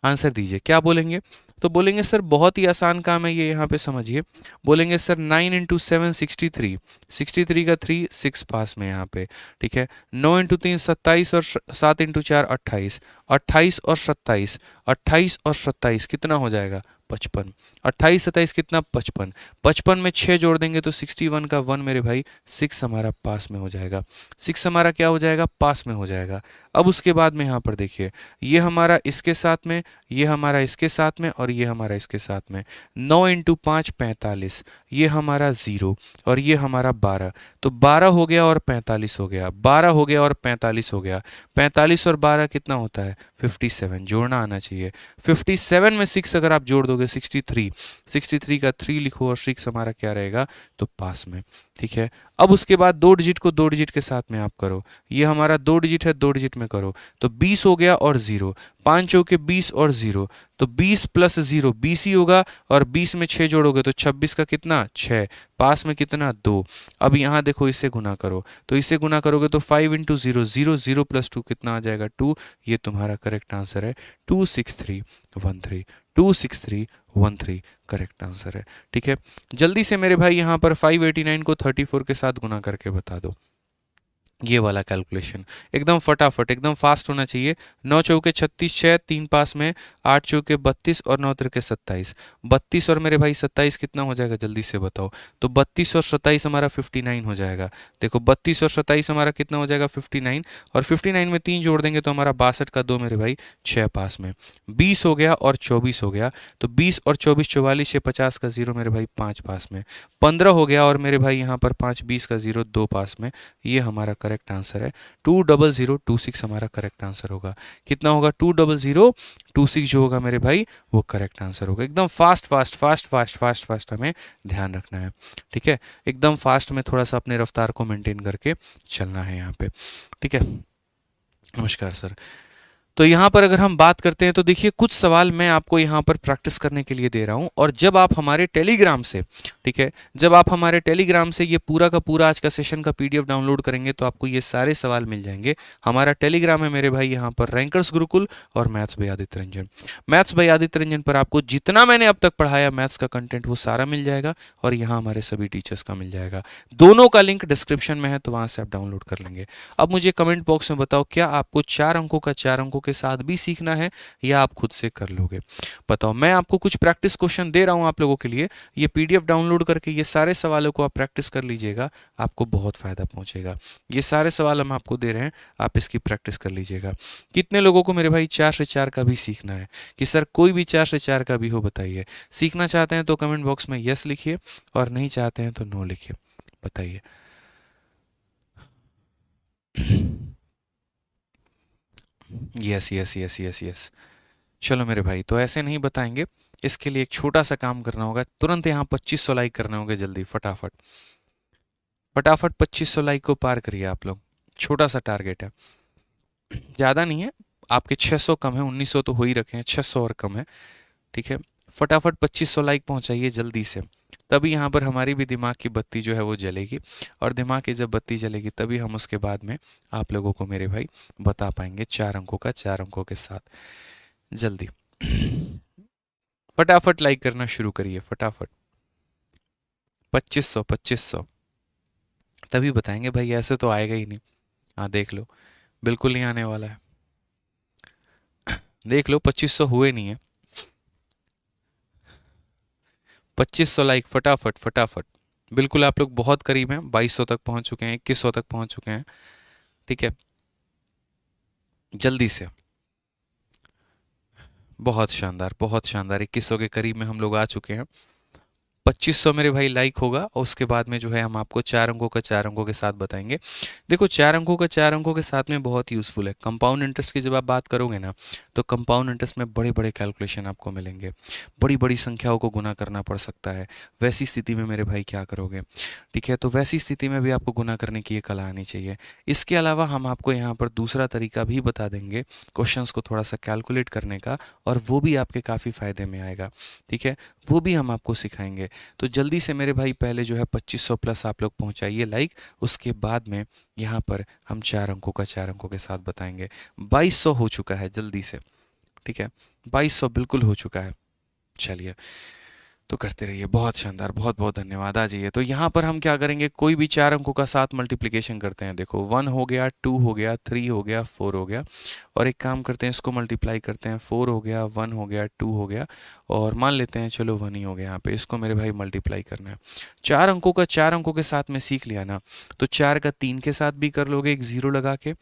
आंसर दीजिए। क्या बोलेंगे, तो बोलेंगे सर बहुत ही आसान काम है ये, यहाँ पे समझिए। बोलेंगे सर 9 इंटू 7 63, 63 का 3 6 पास में यहाँ पे, ठीक है। 9 इंटू 3 27 और 7 इंटू 4 28, 28 और 27, 28 और 27 कितना हो जाएगा 55, 28 27 कितना 55, 55 में 6 जोड़ देंगे तो 61 का 1 मेरे भाई 6 हमारा पास में हो जाएगा, 6 हमारा क्या हो जाएगा पास में हो जाएगा। अब उसके बाद में यहाँ पर देखिए, ये हमारा इसके साथ में, ये हमारा इसके साथ में और ये हमारा इसके साथ में। 9 इंटू 5 45, ये हमारा 0 और ये हमारा 12, तो 12 हो गया और 45 हो गया, 12 हो गया और 45 हो गया। 45 और 12 कितना होता है 57, जोड़ना आना चाहिए। 57 में 6 अगर आप जोड़ दोगे 63, 63 का 3 लिखो और 6 हमारा क्या रहेगा तो पास में, ठीक है। अब उसके बाद 2 डिजिट को 2 डिजिट के साथ में आप करो, ये हमारा 2 डिजिट है, 2 डिजिट में करो तो 20 हो गया और 0, 5 चौके 20 और 0, तो 20 प्लस 0 20 ही होगा और 20 में 6 जोड़ोगे तो 26 का कितना 6, पास में कितना 2। अब यहाँ देखो इससे गुना करो, तो इससे गुना करोगे तो 5 इंटू 0 0, 0 प्लस 2 कितना आ जाएगा 2। ये तुम्हारा करेक्ट आंसर है 26313, 26313 करेक्ट आंसर है, ठीक है। जल्दी से मेरे भाई यहाँ पर 589 को 34 के साथ गुना करके बता दो। ये वाला कैलकुलेशन एकदम फटाफट, एकदम फास्ट होना चाहिए। 9 चौके 36, 6 3 पास में, 8 चौके 32 और 9 तिरके 27, 32 और मेरे भाई 27 कितना हो जाएगा जल्दी से बताओ। तो 32 और 27 हमारा 59 हो जाएगा। देखो 32 और 27 हमारा कितना हो जाएगा 59 और 59 में 3 जोड़ देंगे तो हमारा 62 का 2 मेरे भाई 6 पास में। 20 हो गया और 24 हो गया, तो 20 और 24 44 से 50 का 0 मेरे भाई 5 पास में। 15 हो गया और मेरे भाई यहाँ पर 5 20 का 0 2 पास में। ये हमारा करेक्ट आंसर है 20026 हमारा करेक्ट आंसर होगा। कितना होगा 20026 जो होगा मेरे भाई वो करेक्ट आंसर होगा। एकदम fast fast fast fast fast fast हमें ध्यान रखना है, ठीक है। एकदम फास्ट में थोड़ा सा अपने रफ्तार को मेंटेन करके चलना है यहाँ पे, ठीक है। नमस्कार सर। तो यहाँ पर अगर हम बात करते हैं तो देखिए कुछ सवाल मैं आपको यहाँ पर प्रैक्टिस करने के लिए दे रहा हूँ, और जब आप हमारे टेलीग्राम से, ठीक है, जब आप हमारे टेलीग्राम से ये पूरा का पूरा आज का सेशन का PDF डाउनलोड करेंगे तो आपको ये सारे सवाल मिल जाएंगे। हमारा टेलीग्राम है मेरे भाई यहाँ पर रैंकर्स गुरुकुल और maths by Aditya Ranjan. Maths by Aditya Ranjan पर आपको जितना मैंने अब तक पढ़ाया मैथ्स का कंटेंट वो सारा मिल जाएगा, और यहाँ हमारे सभी टीचर्स का मिल जाएगा। दोनों का लिंक डिस्क्रिप्शन में है, तो वहाँ से आप डाउनलोड कर लेंगे। अब मुझे कमेंट बॉक्स में बताओ, क्या आपको 4 अंकों का 4 अंकों के साथ भी सीखना है या आप खुद से कर लोगे बताओ। मैं आपको कुछ प्रैक्टिस क्वेश्चन दे रहा हूँ आप लोगों के लिए, ये पीडीएफ डाउनलोड करके ये सारे सवालों को आप प्रैक्टिस कर लीजिएगा, आपको बहुत फ़ायदा पहुँचेगा। ये सारे सवाल हम आपको दे रहे हैं, आप इसकी प्रैक्टिस कर लीजिएगा। कितने लोगों को मेरे भाई 4 से 4 का भी सीखना है कि सर कोई भी 4 से 4 का भी हो बताइए। सीखना चाहते हैं तो कमेंट बॉक्स में यस लिखिए और नहीं चाहते हैं तो नो लिखिए, बताइए। Yes yes yes yes yes. चलो मेरे भाई, तो ऐसे नहीं बताएंगे, इसके लिए एक छोटा सा काम करना होगा। तुरंत यहाँ 2500 लाइक करने होंगे, जल्दी फटाफट फटाफट 2500 लाइक को पार करिए आप लोग। छोटा सा टारगेट है, ज़्यादा नहीं है। आपके 600 कम है, 1900 तो हो ही रखे हैं, 600 और कम है, ठीक है। फटाफट 2500 लाइक पहुंचाइए जल्दी से, तभी यहाँ पर हमारी भी दिमाग की बत्ती जो है वो जलेगी, और दिमाग की जब बत्ती जलेगी तभी हम उसके बाद में आप लोगों को मेरे भाई बता पाएंगे 4 अंकों का 4 अंकों के साथ। जल्दी फटाफट लाइक करना शुरू करिए, फटाफट 2500 तभी बताएंगे भाई, ऐसे तो आएगा ही नहीं। हाँ देख लो, बिल्कुल नहीं आने वाला है, देख लो 2500 हुए नहीं है। 2500 लाइक फटाफट फटाफट, बिल्कुल आप लोग बहुत करीब हैं, 2200 तक पहुंच चुके हैं, 2100 तक पहुंच चुके हैं, ठीक है। जल्दी से, बहुत शानदार बहुत शानदार, 2100 के करीब में हम लोग आ चुके हैं। 2500 मेरे भाई लाइक होगा और उसके बाद में जो है हम आपको 4 अंकों का 4 अंकों के साथ बताएंगे। देखो 4 अंकों का 4 अंकों के साथ में बहुत यूज़फुल है। कंपाउंड इंटरेस्ट की जब आप बात करोगे ना, तो कंपाउंड इंटरेस्ट में बड़े बड़े कैलकुलेशन आपको मिलेंगे, बड़ी बड़ी संख्याओं को गुना करना पड़ सकता है। वैसी स्थिति में मेरे भाई क्या करोगे, ठीक है। तो वैसी स्थिति में भी आपको गुना करने की ये कला आनी चाहिए। इसके अलावा हम आपको यहाँ पर दूसरा तरीका भी बता देंगे क्वेश्चंस को थोड़ा सा कैलकुलेट करने का, और वो भी आपके काफ़ी फ़ायदे में आएगा, ठीक है। वो भी हम आपको सिखाएंगे। तो जल्दी से मेरे भाई पहले जो है 2500 प्लस आप लोग पहुंचाइए लाइक, उसके बाद में यहाँ पर हम 4 अंकों का 4 अंकों के साथ बताएंगे। 2200 हो चुका है, जल्दी से, ठीक है। 2200 बिल्कुल हो चुका है। चलिए, तो करते रहिए, बहुत शानदार, बहुत बहुत धन्यवाद। आ जाइए। तो यहाँ पर हम क्या करेंगे, कोई भी 4 अंकों का साथ मल्टीप्लिकेशन करते हैं। देखो 1 हो गया, 2 हो गया, 3 हो गया, 4 हो गया, और एक काम करते हैं इसको मल्टीप्लाई करते हैं। 4 हो गया, 1 हो गया, 2 हो गया, और मान लेते हैं चलो 1 ही हो गया यहाँ पे। इसको मेरे भाई मल्टीप्लाई करना है। 4 अंकों का 4 अंकों के साथ में सीख लिया ना, तो 4 का 3 के साथ भी कर लोगे, एक 0 लगा के,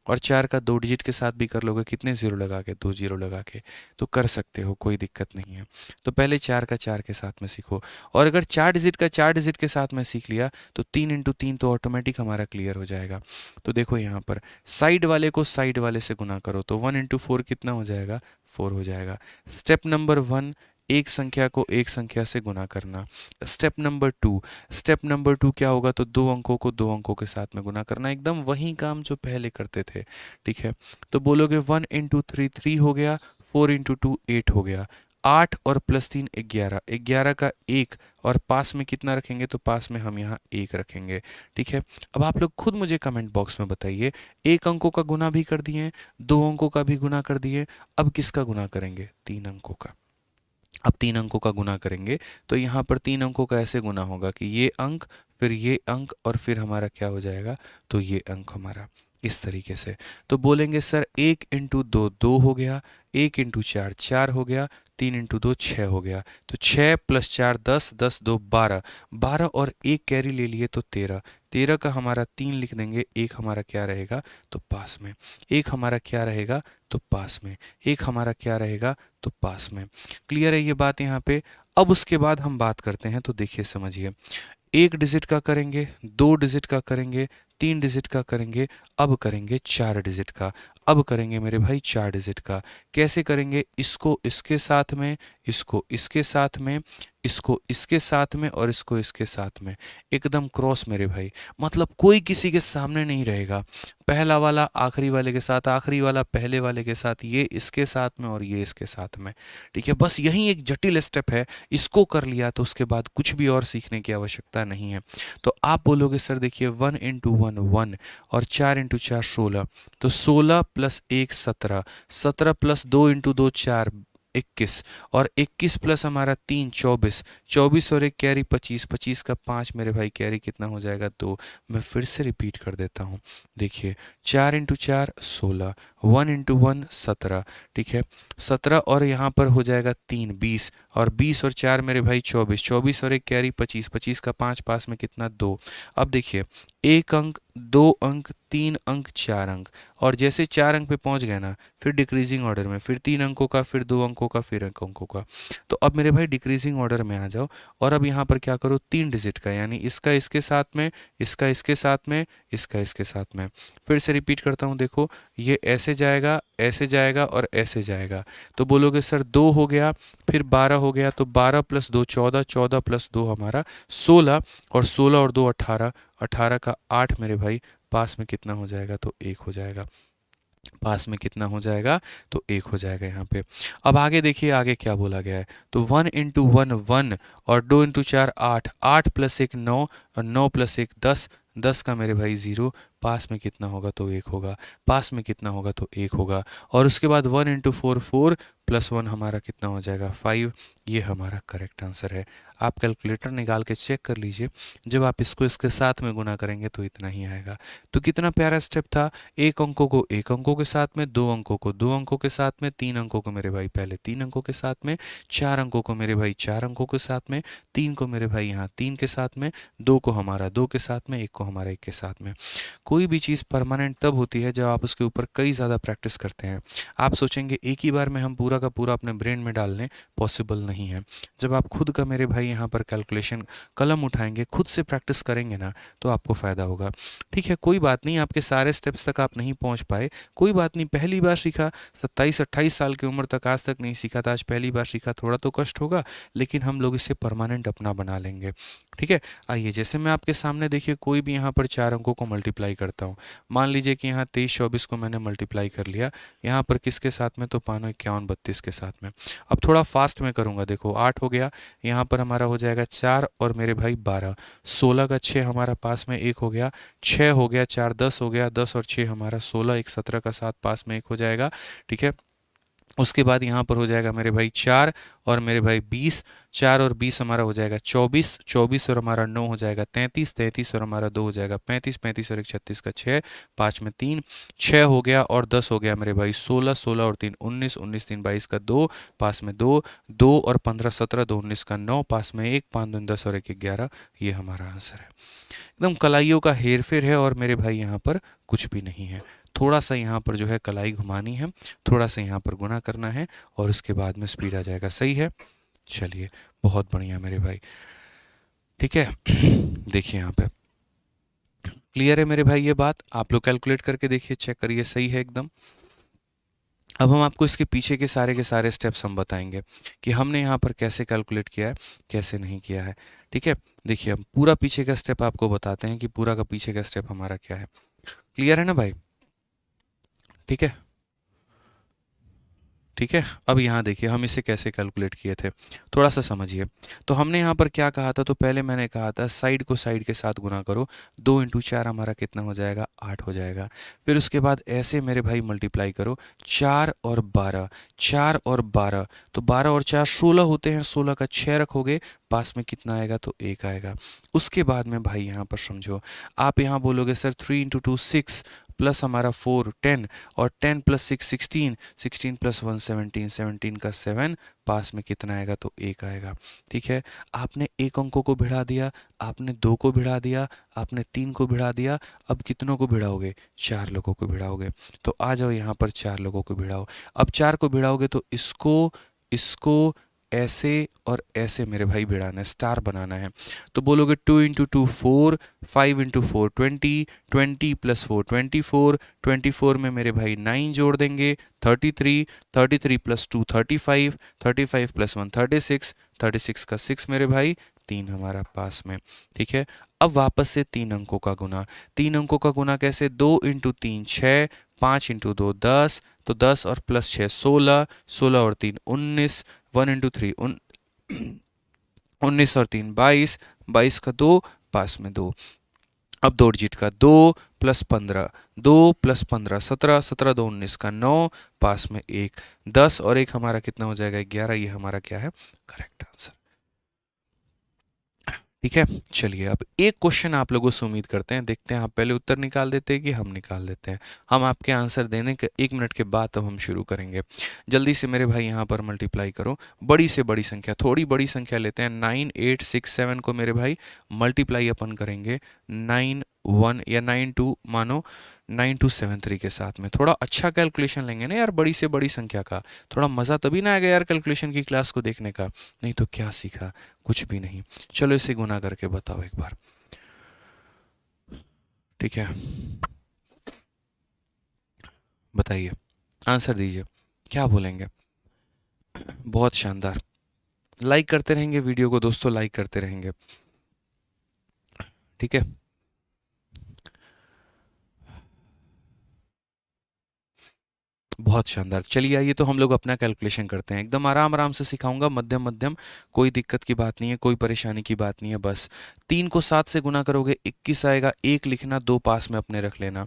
और 4 का 2 डिजिट के साथ भी कर लोगे, कितने 0 लगा के, 2 0 लगा के, तो कर सकते हो, कोई दिक्कत नहीं है। तो पहले 4 का 4 के साथ में सीखो, और अगर 4 डिजिट का 4 डिजिट के साथ में सीख लिया तो 3 इंटू 3 तो ऑटोमेटिक हमारा क्लियर हो जाएगा। तो देखो यहाँ पर साइड वाले को साइड वाले से गुना करो, तो 1 इंटू 4 कितना हो जाएगा, 4 हो जाएगा। स्टेप नंबर 1, एक संख्या को एक संख्या से गुना करना। स्टेप नंबर 2 क्या होगा, तो 2 अंकों को 2 अंकों के साथ में गुना करना, एकदम वही काम जो पहले करते थे, ठीक है। तो बोलोगे 1 इंटू 3 3 हो गया, 4 इंटू 2 8 हो गया, 8 और प्लस 3 11, 11 का 1, और पास में कितना रखेंगे, तो पास में हम यहाँ 1 रखेंगे, ठीक है। अब आप लोग खुद मुझे कमेंट बॉक्स में बताइए, एक अंकों का गुना भी कर दिए, 2 अंकों का भी गुना कर दिए, अब किसका गुना करेंगे, 3 अंकों का। अब 3 अंकों का गुना करेंगे तो यहाँ पर 3 अंकों का ऐसे गुना होगा कि ये अंक, फिर ये अंक, और फिर हमारा क्या हो जाएगा, तो ये अंक हमारा, इस तरीके से। तो बोलेंगे सर 1 इंटू 2 2 हो गया, 1 इंटू 4 4 हो गया, 3 इंटू 2 6 हो गया, तो 6 प्लस 4 10, 10 2 12, 12 और 1 कैरी ले लिए तो 13, 13 का हमारा 3 लिख देंगे, 1 हमारा क्या रहेगा, तो पास में, 1 हमारा क्या रहेगा, तो पास में, 1 हमारा क्या रहेगा, तो पास में। क्लियर है ये बात यहाँ पे। अब उसके बाद हम बात करते हैं, तो देखिए समझिए, 1 डिजिट का करेंगे, 2 डिजिट का करेंगे, 3 डिजिट का करेंगे, अब करेंगे 4 डिजिट का। अब करेंगे मेरे भाई 4 डिजिट का। कैसे करेंगे, इसको इसके साथ में, इसको इसके साथ में, इसको इसके साथ में, और इसको इसके साथ में, एकदम क्रॉस मेरे भाई, मतलब कोई किसी के सामने नहीं रहेगा। पहला वाला आखिरी वाले के साथ, आखिरी वाला पहले वाले के साथ, ये इसके साथ में और ये इसके साथ में, ठीक है। बस यही एक जटिल स्टेप है, इसको कर लिया तो उसके बाद कुछ भी और सीखने की आवश्यकता नहीं है। तो आप बोलोगे सर देखिए 1 इंटू 1 1, और 4 इंटू 4 16, तो 16 प्लस 1 17, 17 प्लस 2 इंटू 2 4, 21 और 21 प्लस हमारा 3 24, 24 और एक कैरी 25, 25 का 5 मेरे भाई कैरी कितना हो जाएगा 2। मैं फिर से रिपीट कर देता हूँ, देखिए 4 इंटू 4 16, 1 इंटू 1 17, ठीक है 17 और यहाँ पर हो जाएगा 3 20 और 20 और 4 मेरे भाई 24, 24 और एक कैरी 25, 25 का 5 पास में कितना 2। अब देखिए 1 अंक 2 अंक 3 अंक 4 अंक और जैसे 4 अंक पे पहुंच गए ना फिर डिक्रीजिंग ऑर्डर में, फिर 3 अंकों का, फिर 2 अंकों का, फिर 1 अंकों का। तो अब मेरे भाई डिक्रीजिंग ऑर्डर में आ जाओ और अब यहाँ पर क्या करो 3 डिजिट का, यानी इसका इसके साथ में, इसका इसके साथ में, इसका इसके साथ में। फिर से रिपीट करता हूँ, देखो ये ऐसे जाएगा, ऐसे जाएगा और ऐसे जाएगा। तो बोलोगे सर 2 हो गया, फिर 12 हो गया, तो 12 प्लस 2 14, 14 प्लस 2 हमारा 16 और 16 और 2 18, 18 का 8 मेरे भाई पास में कितना हो जाएगा तो 1 हो जाएगा। पास में कितना हो जाएगा तो 1 हो जाएगा यहाँ पे। अब आगे देखिए आगे क्या बोला गया है, तो 1 इंटू 1 1 और 2 इंटू 4 8, 8 प्लस 1 9 और 9 प्लस 1 10, 10 का मेरे भाई 0, पास में कितना होगा तो 1 होगा, पास में कितना होगा तो 1 होगा। और उसके बाद 1 इंटू 4 4 प्लस 1 हमारा कितना हो जाएगा 5, ये हमारा करेक्ट आंसर है। आप कैलकुलेटर निकाल के चेक कर लीजिए, जब आप इसको इसके साथ में गुना करेंगे तो इतना ही आएगा। तो कितना प्यारा स्टेप था, एक अंकों को एक अंकों के साथ में, दो अंकों को दो अंकों के साथ में, तीन अंकों को मेरे भाई पहले तीन अंकों के साथ में, चार अंकों को मेरे भाई चार अंकों के साथ में, तीन को मेरे भाई यहाँ तीन के साथ में, दो को हमारा दो के साथ में, एक को हमारा एक के साथ में। कोई भी चीज़ परमानेंट तब होती है जब आप उसके ऊपर कई ज़्यादा प्रैक्टिस करते हैं। आप सोचेंगे एक ही बार में हम पूरा का पूरा अपने ब्रेन में डाल लें, पॉसिबल नहीं है। जब आप खुद का मेरे भाई यहाँ पर कैलकुलेशन कलम उठाएंगे, खुद से प्रैक्टिस करेंगे ना, तो आपको फ़ायदा होगा। ठीक है, कोई बात नहीं, आपके सारे स्टेप्स तक आप नहीं पहुँच पाए, कोई बात नहीं, पहली बार सीखा, 27-28 साल की उम्र तक आज तक नहीं सीखा था, आज पहली बार सीखा, थोड़ा तो कष्ट होगा, लेकिन हम लोग इसे परमानेंट अपना बना लेंगे। ठीक है, आइए जैसे मैं आपके सामने देखिए कोई भी यहाँ पर चार अंकों को मल्टीप्लाई करता हूँ। मान लीजिए कि यहाँ 23-24 को मैंने मल्टीप्लाई कर लिया, यहाँ पर किसके साथ में, तो 5-51-32 के साथ में। अब थोड़ा फास्ट में करूँगा, देखो 8 हो गया, यहाँ पर हमारा हो जाएगा 4 और मेरे भाई 12, 16 का 6 हमारा पास में 1 हो गया, 6 हो गया, 4 10 हो गया, 10 और 6 हमारा 16, 1 17 का 7 पास में 1 हो जाएगा। ठीक है, उसके बाद यहाँ पर हो जाएगा मेरे भाई 4 और मेरे भाई 20, 4 और 20 हमारा हो जाएगा 24, 24 और हमारा 9 हो जाएगा 33, 33 और हमारा 2 हो जाएगा 35, 35 और 1 36 का 6, 5 में 3, 6 हो गया और 10 हो गया मेरे भाई 16, 16 और 3 19, 19 3 22 का 2, पास में 2, 2 और 15 17, 2 19 का 9, पास में 1, 5 2 10 और 1 11, ये हमारा आंसर है। एकदम कलाइयों का हेरफेर है और मेरे भाई यहाँ पर कुछ भी नहीं है। थोड़ा सा यहाँ पर जो है कलाई घुमानी है, थोड़ा सा यहाँ पर गुना करना है और उसके बाद में स्पीड आ जाएगा। सही है, चलिए बहुत बढ़िया मेरे भाई। ठीक है, देखिए यहाँ पे क्लियर है मेरे भाई, ये बात आप लोग कैलकुलेट करके देखिए, चेक करिए, सही है एकदम। अब हम आपको इसके पीछे के सारे स्टेप्स हम बताएंगे कि हमने यहाँ पर कैसे कैलकुलेट किया है, कैसे नहीं किया है। ठीक है, देखिए हम पूरा पीछे का स्टेप आपको बताते हैं कि पूरा का पीछे का स्टेप हमारा क्या है। क्लियर है ना भाई? ठीक है, ठीक है, अब यहाँ देखिए हम इसे कैसे कैलकुलेट किए थे, थोड़ा सा समझिए। तो हमने यहाँ पर क्या कहा था, तो पहले मैंने कहा था साइड को साइड के साथ गुना करो, 2 इंटू 4 हमारा कितना हो जाएगा 8 हो जाएगा। फिर उसके बाद ऐसे मेरे भाई मल्टीप्लाई करो, 4 और 12, 4 और 12, तो 12 और 4 16 होते हैं, 16 का 6 रखोगे, पास में कितना आएगा तो 1 आएगा। उसके बाद में भाई यहाँ पर समझो, आप यहाँ बोलोगे सर 3 इंटू 2 6 प्लस हमारा 4 10 और 10 प्लस 6 16, 16 प्लस 1 17, 17 का 7, पास में कितना आएगा तो 1 आएगा। ठीक है, आपने एक अंकों को भिड़ा दिया, आपने 2 को भिड़ा दिया, आपने 3 को भिड़ा दिया, अब कितनों को भिड़ाओगे, 4 लोगों को भिड़ाओगे। तो आ जाओ यहाँ पर 4 लोगों को भिड़ाओ। अब 4 को भिड़ाओगे तो इसको ऐसे और ऐसे मेरे भाई भिड़ाना है, स्टार बनाना है। तो बोलोगे 2 इंटू 2 4, 5 इंटू 4 20, 20 प्लस 4 24, 24 में मेरे भाई 9 जोड़ देंगे 33, 33 प्लस 2 35, 35 प्लस 1 36, 36 का 6 मेरे भाई 3 हमारा पास में। ठीक है, अब वापस से 3 अंकों का गुना, 3 अंकों का गुना कैसे, 2 इंटू 3 6, 5 इंटू 2 10, तो 10 और प्लस 6 16, 16 और 3 19, 1 इंटू 3 19 और 3 22, 22 का 2, पास में 2। अब दो डिजिट का 2 + 15, 2 + 15 17, 17 2 19 का 9, पास में 1 10 और एक हमारा कितना हो जाएगा 11। ये हमारा क्या है करेक्ट आंसर। ठीक है, चलिए अब एक क्वेश्चन आप लोगों से उम्मीद करते हैं, देखते हैं आप पहले उत्तर निकाल देते हैं कि हम निकाल देते हैं। हम आपके आंसर देने के 1 मिनट के बाद तब हम शुरू करेंगे। जल्दी से मेरे भाई यहाँ पर मल्टीप्लाई करो, बड़ी से बड़ी संख्या, थोड़ी बड़ी संख्या लेते हैं। 9 8 6 7 को मेरे भाई मल्टीप्लाई अपन करेंगे 9 1 या 9 2 मानो 9273 के साथ में। थोड़ा अच्छा कैलकुलेशन लेंगे ना यार, बड़ी से बड़ी संख्या का थोड़ा मज़ा तभी ना आएगा यार कैलकुलेशन की क्लास को देखने का। नहीं तो क्या सीखा, कुछ भी नहीं। चलो इसे गुना करके बताओ एक बार। ठीक है, बताइए, आंसर दीजिए, क्या बोलेंगे। बहुत शानदार, लाइक करते रहेंगे वीडियो को दोस्तों, लाइक करते रहेंगे। ठीक है, बहुत शानदार। चलिए आइए तो हम लोग अपना कैलकुलेशन करते हैं, एकदम आराम आराम से सिखाऊंगा, मध्यम मध्यम, कोई दिक्कत की बात नहीं है, कोई परेशानी की बात नहीं है। बस 3 को 7 से गुना करोगे 21 आएगा, 1 लिखना, 2 पास में अपने रख लेना।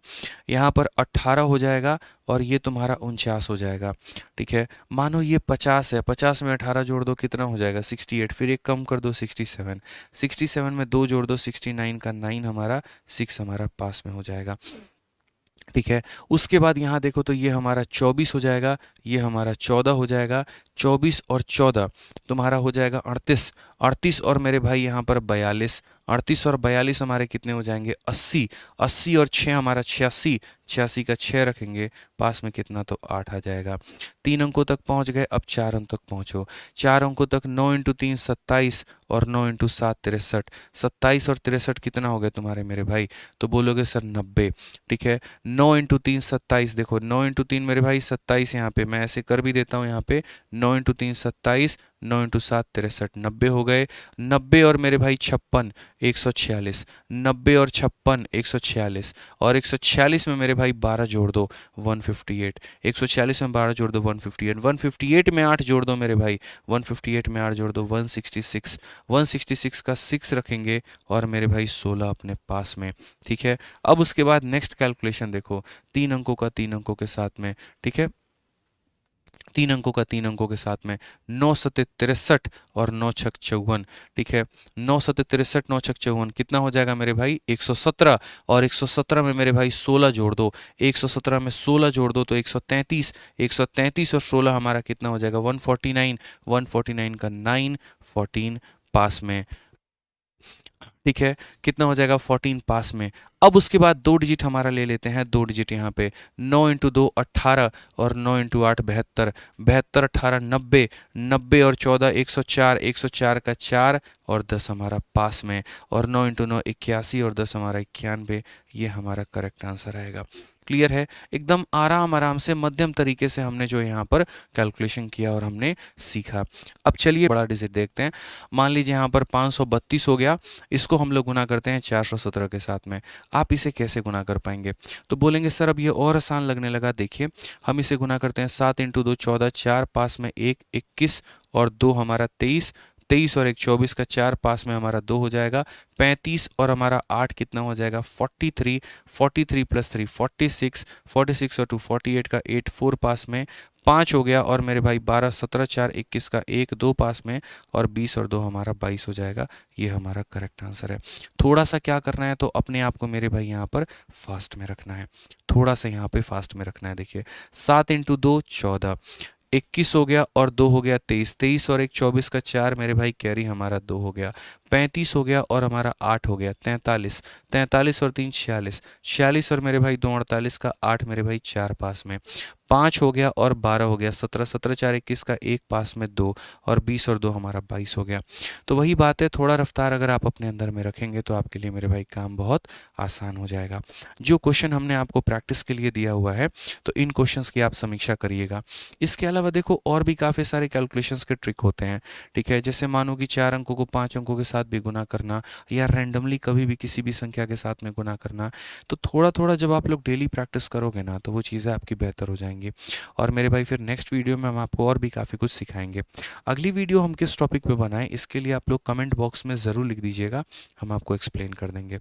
यहाँ पर 18 हो जाएगा और ये तुम्हारा 49 हो जाएगा। ठीक है, मानो ये 50 है, 50 में 18 जोड़ दो कितना हो जाएगा 68, फिर एक कम कर दो 67, 67 में 2 जोड़ दो 69 का 9 हमारा 6 हमारा पास में हो जाएगा। ठीक है, उसके बाद यहाँ देखो तो ये हमारा 24 हो जाएगा, ये हमारा 14 हो जाएगा, 24 और 14 तुम्हारा हो जाएगा 38, 38 और मेरे भाई यहाँ पर 42, 38 और 42 हमारे कितने हो जाएंगे 80, 80 और 6 हमारा 86, 86 का 6 रखेंगे, पास में कितना तो 8 आ जाएगा। 3 अंकों तक पहुँच गए, अब 4 अंक तक पहुँचो। 4 अंकों तक 9 × 3 27 और 9 × 7 63, 27 और 63 कितना हो गया तुम्हारे मेरे भाई, तो बोलोगे सर 90। ठीक है, 9 × 3 27, देखो 9 × 3 मेरे भाई 27, यहाँ पे मैं ऐसे कर भी देता हूँ, यहाँ पे 9 × 3 27, 9 × 7 63, 90 हो गए। 90 और मेरे भाई 56 146, 90 और 56 146 और 146 में मेरे भाई 12 जोड़ दो 158, 146 में 12 जोड़ दो 158, 158 में 8 जोड़ दो मेरे भाई, 158 में 8 जोड़ दो 166, 166 का 6 रखेंगे और मेरे भाई 16 अपने पास में। ठीक है, अब उसके बाद नेक्स्ट कैलकुलेशन देखो, 3 अंकों का 3 अंकों के साथ में। ठीक है, 3 अंकों का 3 अंकों के साथ में, 9 सत्ते 63 और 9 छक 54। ठीक है, 9 सत्ते 63 9 छक 54 कितना हो जाएगा मेरे भाई 117, और 117 में मेरे भाई 16 जोड़ दो, 117 में 16 जोड़ दो तो 133, 133 और 16 हमारा कितना हो जाएगा 149, 149 का 9 14 पास में। ठीक है, कितना हो जाएगा 14 पास में। अब उसके बाद 2 डिजिट हमारा ले लेते हैं, 2 डिजिट यहाँ पे 9 × 2 18 और 9 × 8 72, 72 18 90, 90 और 14 104, 104 का 4 और 10 हमारा पास में, और 9 × 9 81 और 10 हमारा 91। ये हमारा करेक्ट आंसर आएगा। क्लियर है, एकदम आराम आराम से मध्यम तरीके से हमने जो यहाँ पर कैलकुलेशन किया और हमने सीखा। अब चलिए बड़ा डिजिट देखते हैं। मान लीजिए यहाँ पर 532 हो गया, इसको हम लोग गुना करते हैं 417 के साथ में। आप इसे कैसे गुना कर पाएंगे, तो बोलेंगे सर अब ये और आसान लगने लगा। देखिए हम इसे गुना करते हैं, 7 × 2 14, 4 पास में 1 21 और 2 हमारा 23, 23 और 1 24 का 4 पास में हमारा 2 हो जाएगा, 35 और हमारा 8 कितना हो जाएगा 43, 43 + 3 46, 46 और 2 48 का 8 4 पास में 5 हो गया, और मेरे भाई 12 17 4 21 का 1 2 पास में, और 20 और 2 हमारा 22 हो जाएगा। ये हमारा करेक्ट आंसर है। थोड़ा सा क्या करना है, तो अपने आप को मेरे भाई यहाँ पर फास्ट में रखना है, थोड़ा सा यहाँ पे फास्ट में रखना है। देखिए 7 × 2 14, 21 हो गया और 2 हो गया 23, 23 और 1 24 का 4 मेरे भाई कैरी हमारा 2 हो गया, 35 हो गया और हमारा 8 हो गया, 43, 43 और 3 46, 46 और मेरे भाई 2 48 का 8 मेरे भाई 4 पास में, 5 हो गया और 12 हो गया, 17 17 4 21 का 1 पास में 2, और 20 और 2 हमारा 22 हो गया। तो वही बात है, थोड़ा रफ्तार अगर आप अपने अंदर में रखेंगे तो आपके लिए मेरे भाई काम बहुत आसान हो जाएगा। जो क्वेश्चन हमने आपको प्रैक्टिस के लिए दिया हुआ है, तो इन क्वेश्चंस की आप समीक्षा करिएगा। इसके अलावा देखो और भी काफ़ी सारे कैलकुलेशंस के ट्रिक होते हैं। ठीक है, जैसे मानो कि 4 अंकों को 5 अंकों के साथ भी गुना करना, या रैंडमली कभी भी किसी भी संख्या के साथ में गुना करना, तो थोड़ा थोड़ा जब आप लोग डेली प्रैक्टिस करोगे ना, तो वो चीज़ें आपकी बेहतर हो जाएंगी। और मेरे भाई फिर नेक्स्ट वीडियो में हम आपको और भी काफ़ी कुछ सिखाएंगे। अगली वीडियो हम किस टॉपिक पे बनाएं, इसके लिए आप लोग कमेंट बॉक्स में ज़रूर लिख दीजिएगा, हम आपको एक्सप्लेन कर देंगे।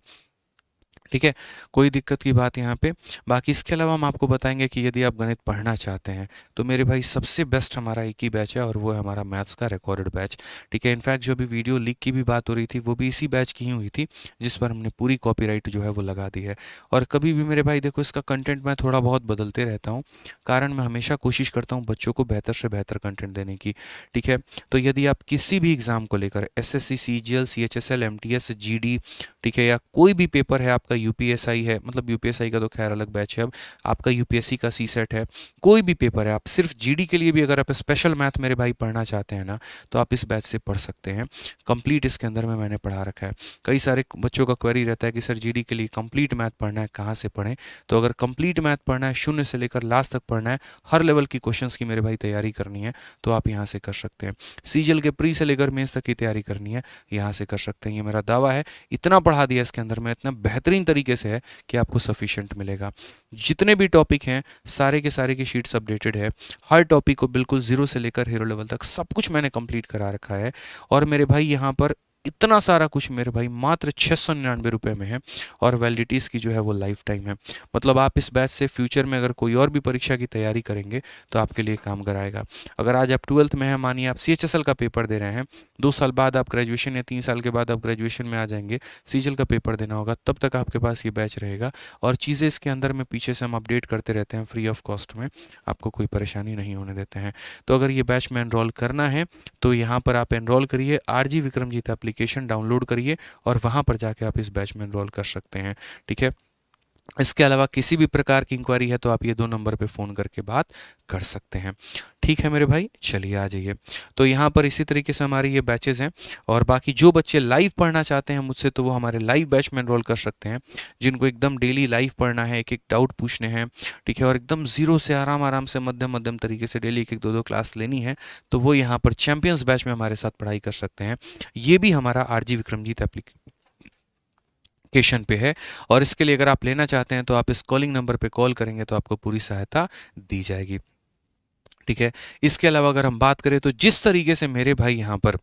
ठीक है, कोई दिक्कत की बात यहाँ पे। बाकी इसके अलावा हम आपको बताएंगे कि यदि आप गणित पढ़ना चाहते हैं तो मेरे भाई सबसे बेस्ट हमारा एक ही बैच है, और वो है हमारा मैथ्स का रिकॉर्डेड बैच। ठीक है, इनफैक्ट जो भी वीडियो लीक की भी बात हो रही थी वो भी इसी बैच की ही हुई थी, जिस पर हमने पूरी कॉपीराइट जो है वो लगा दी है। और कभी भी मेरे भाई देखो, इसका कंटेंट मैं थोड़ा बहुत बदलते रहता हूँ, कारण मैं हमेशा कोशिश करता हूँ बच्चों को बेहतर से बेहतर कंटेंट देने की। ठीक है, तो यदि आप किसी भी एग्ज़ाम को लेकर SSC, CGL, CHSL, MTS, GD, ठीक है, या कोई भी पेपर है, आपका यूपीएसआई है, मतलब यूपीएसआई का तो खैर अलग बैच है, अब आपका यूपीएससी का सी सेट है, कोई भी पेपर है, आप सिर्फ जीडी के लिए भी अगर आप स्पेशल मैथ मेरे भाई पढ़ना चाहते हैं ना, तो आप इस बैच से पढ़ सकते हैं। कंप्लीट इसके अंदर में मैंने पढ़ा रखा है। कई सारे बच्चों का क्वेरी रहता है कि सर जीडी के लिए कंप्लीट मैथ पढ़ना है, कहाँ से पढ़ें? तो अगर कंप्लीट मैथ पढ़ना है, शून्य से लेकर लास्ट तक पढ़ना है, हर लेवल की क्वेश्चंस की मेरे भाई तैयारी करनी है, तो आप यहाँ से कर सकते हैं। सीजीएल के प्री से लेकर मेंस तक की तैयारी करनी है, यहाँ से कर सकते हैं। ये मेरा दावा है, इतना पढ़ा दिया इसके अंदर में, इतना बेहतरीन तरीके से है कि आपको सफिशिएंट मिलेगा। जितने भी टॉपिक हैं सारे के सारे की शीट्स अपडेटेड है, हर टॉपिक को बिल्कुल जीरो से लेकर हीरो लेवल तक सब कुछ मैंने कंप्लीट करा रखा है। और मेरे भाई यहाँ पर इतना सारा कुछ मेरे भाई मात्र 699 रुपये में है, और वैलिडिटीज़ की जो है वो लाइफ टाइम है। मतलब आप इस बैच से फ्यूचर में अगर कोई और भी परीक्षा की तैयारी करेंगे तो आपके लिए काम कराएगा। अगर आज आप 12th में हैं, मानिए आप सीएचएसएल का पेपर दे रहे हैं, 2 साल बाद आप ग्रेजुएशन या 3 साल के बाद आप ग्रेजुएशन में आ जाएंगे, सीजीएल का पेपर देना होगा, तब तक आपके पास ये बैच रहेगा। और चीज़ें इसके अंदर में पीछे से हम अपडेट करते रहते हैं फ्री ऑफ कॉस्ट में, आपको कोई परेशानी नहीं होने देते हैं। तो अगर ये बैच में एनरोल करना है तो यहाँ पर आप एनरोल करिए, आरजी विक्रमजीत एप्लीकेशन डाउनलोड करिए और वहाँ पर जाके आप इस बैच में एनरोल कर सकते हैं। ठीक है, इसके अलावा किसी भी प्रकार की इंक्वायरी है तो आप ये 2 नंबर पे फ़ोन करके बात कर सकते हैं। ठीक है मेरे भाई, चलिए आ जाइए। तो यहाँ पर इसी तरीके से हमारे ये बैचेज़ हैं, और बाकी जो बच्चे लाइव पढ़ना चाहते हैं मुझसे तो वो हमारे लाइव बैच में एनरोल कर सकते हैं। जिनको एकदम डेली लाइव पढ़ना है, एक एक डाउट पूछने हैं, ठीक है, और एकदम ज़ीरो से आराम आराम से मध्यम मध्यम तरीके से डेली एक एक 2-2 क्लास लेनी है, तो वो यहाँ पर चैंपियंस बैच में हमारे साथ पढ़ाई कर सकते हैं। ये भी हमारा आरजी विक्रमजीत एप्लीकेशन पे है, और इसके लिए अगर आप लेना चाहते हैं तो आप इस कॉलिंग नंबर पे कॉल करेंगे तो आपको पूरी सहायता दी जाएगी। ठीक है, इसके अलावा अगर हम बात करें तो जिस तरीके से मेरे भाई यहाँ पर,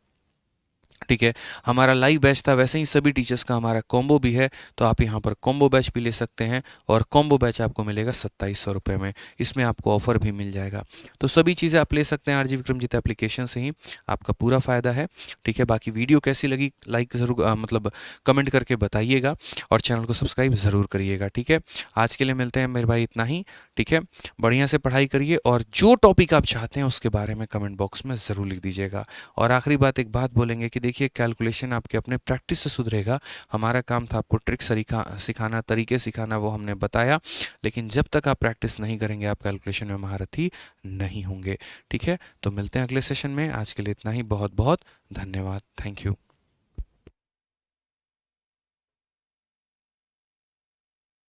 ठीक है, हमारा लाइव बैच था, वैसे ही सभी टीचर्स का हमारा कॉम्बो भी है, तो आप यहाँ पर कॉम्बो बैच भी ले सकते हैं, और कॉम्बो बैच आपको मिलेगा 2700 रुपये में। इसमें आपको ऑफर भी मिल जाएगा। तो सभी चीज़ें आप ले सकते हैं आरजी विक्रमजीत एप्लीकेशन से ही, आपका पूरा फ़ायदा है। ठीक है, बाकी वीडियो कैसी लगी लाइक ज़रूर मतलब कमेंट करके बताइएगा, और चैनल को सब्सक्राइब ज़रूर करिएगा। ठीक है, आज के लिए मिलते हैं मेरे भाई, इतना ही। ठीक है, बढ़िया से पढ़ाई करिए, और जो टॉपिक आप चाहते हैं उसके बारे में कमेंट बॉक्स में ज़रूर लिख दीजिएगा। और आखिरी बात, एक बात बोलेंगे कि देखिए, कैलकुलेशन आपके अपने प्रैक्टिस से सुधरेगा। हमारा काम था आपको ट्रिक सिखाना, तरीके सिखाना, वो हमने बताया, लेकिन जब तक आप प्रैक्टिस नहीं करेंगे आप कैलकुलेशन में महारथी नहीं होंगे। ठीक है, तो मिलते हैं अगले सेशन में। आज के लिए इतना ही, बहुत बहुत धन्यवाद, थैंक यू।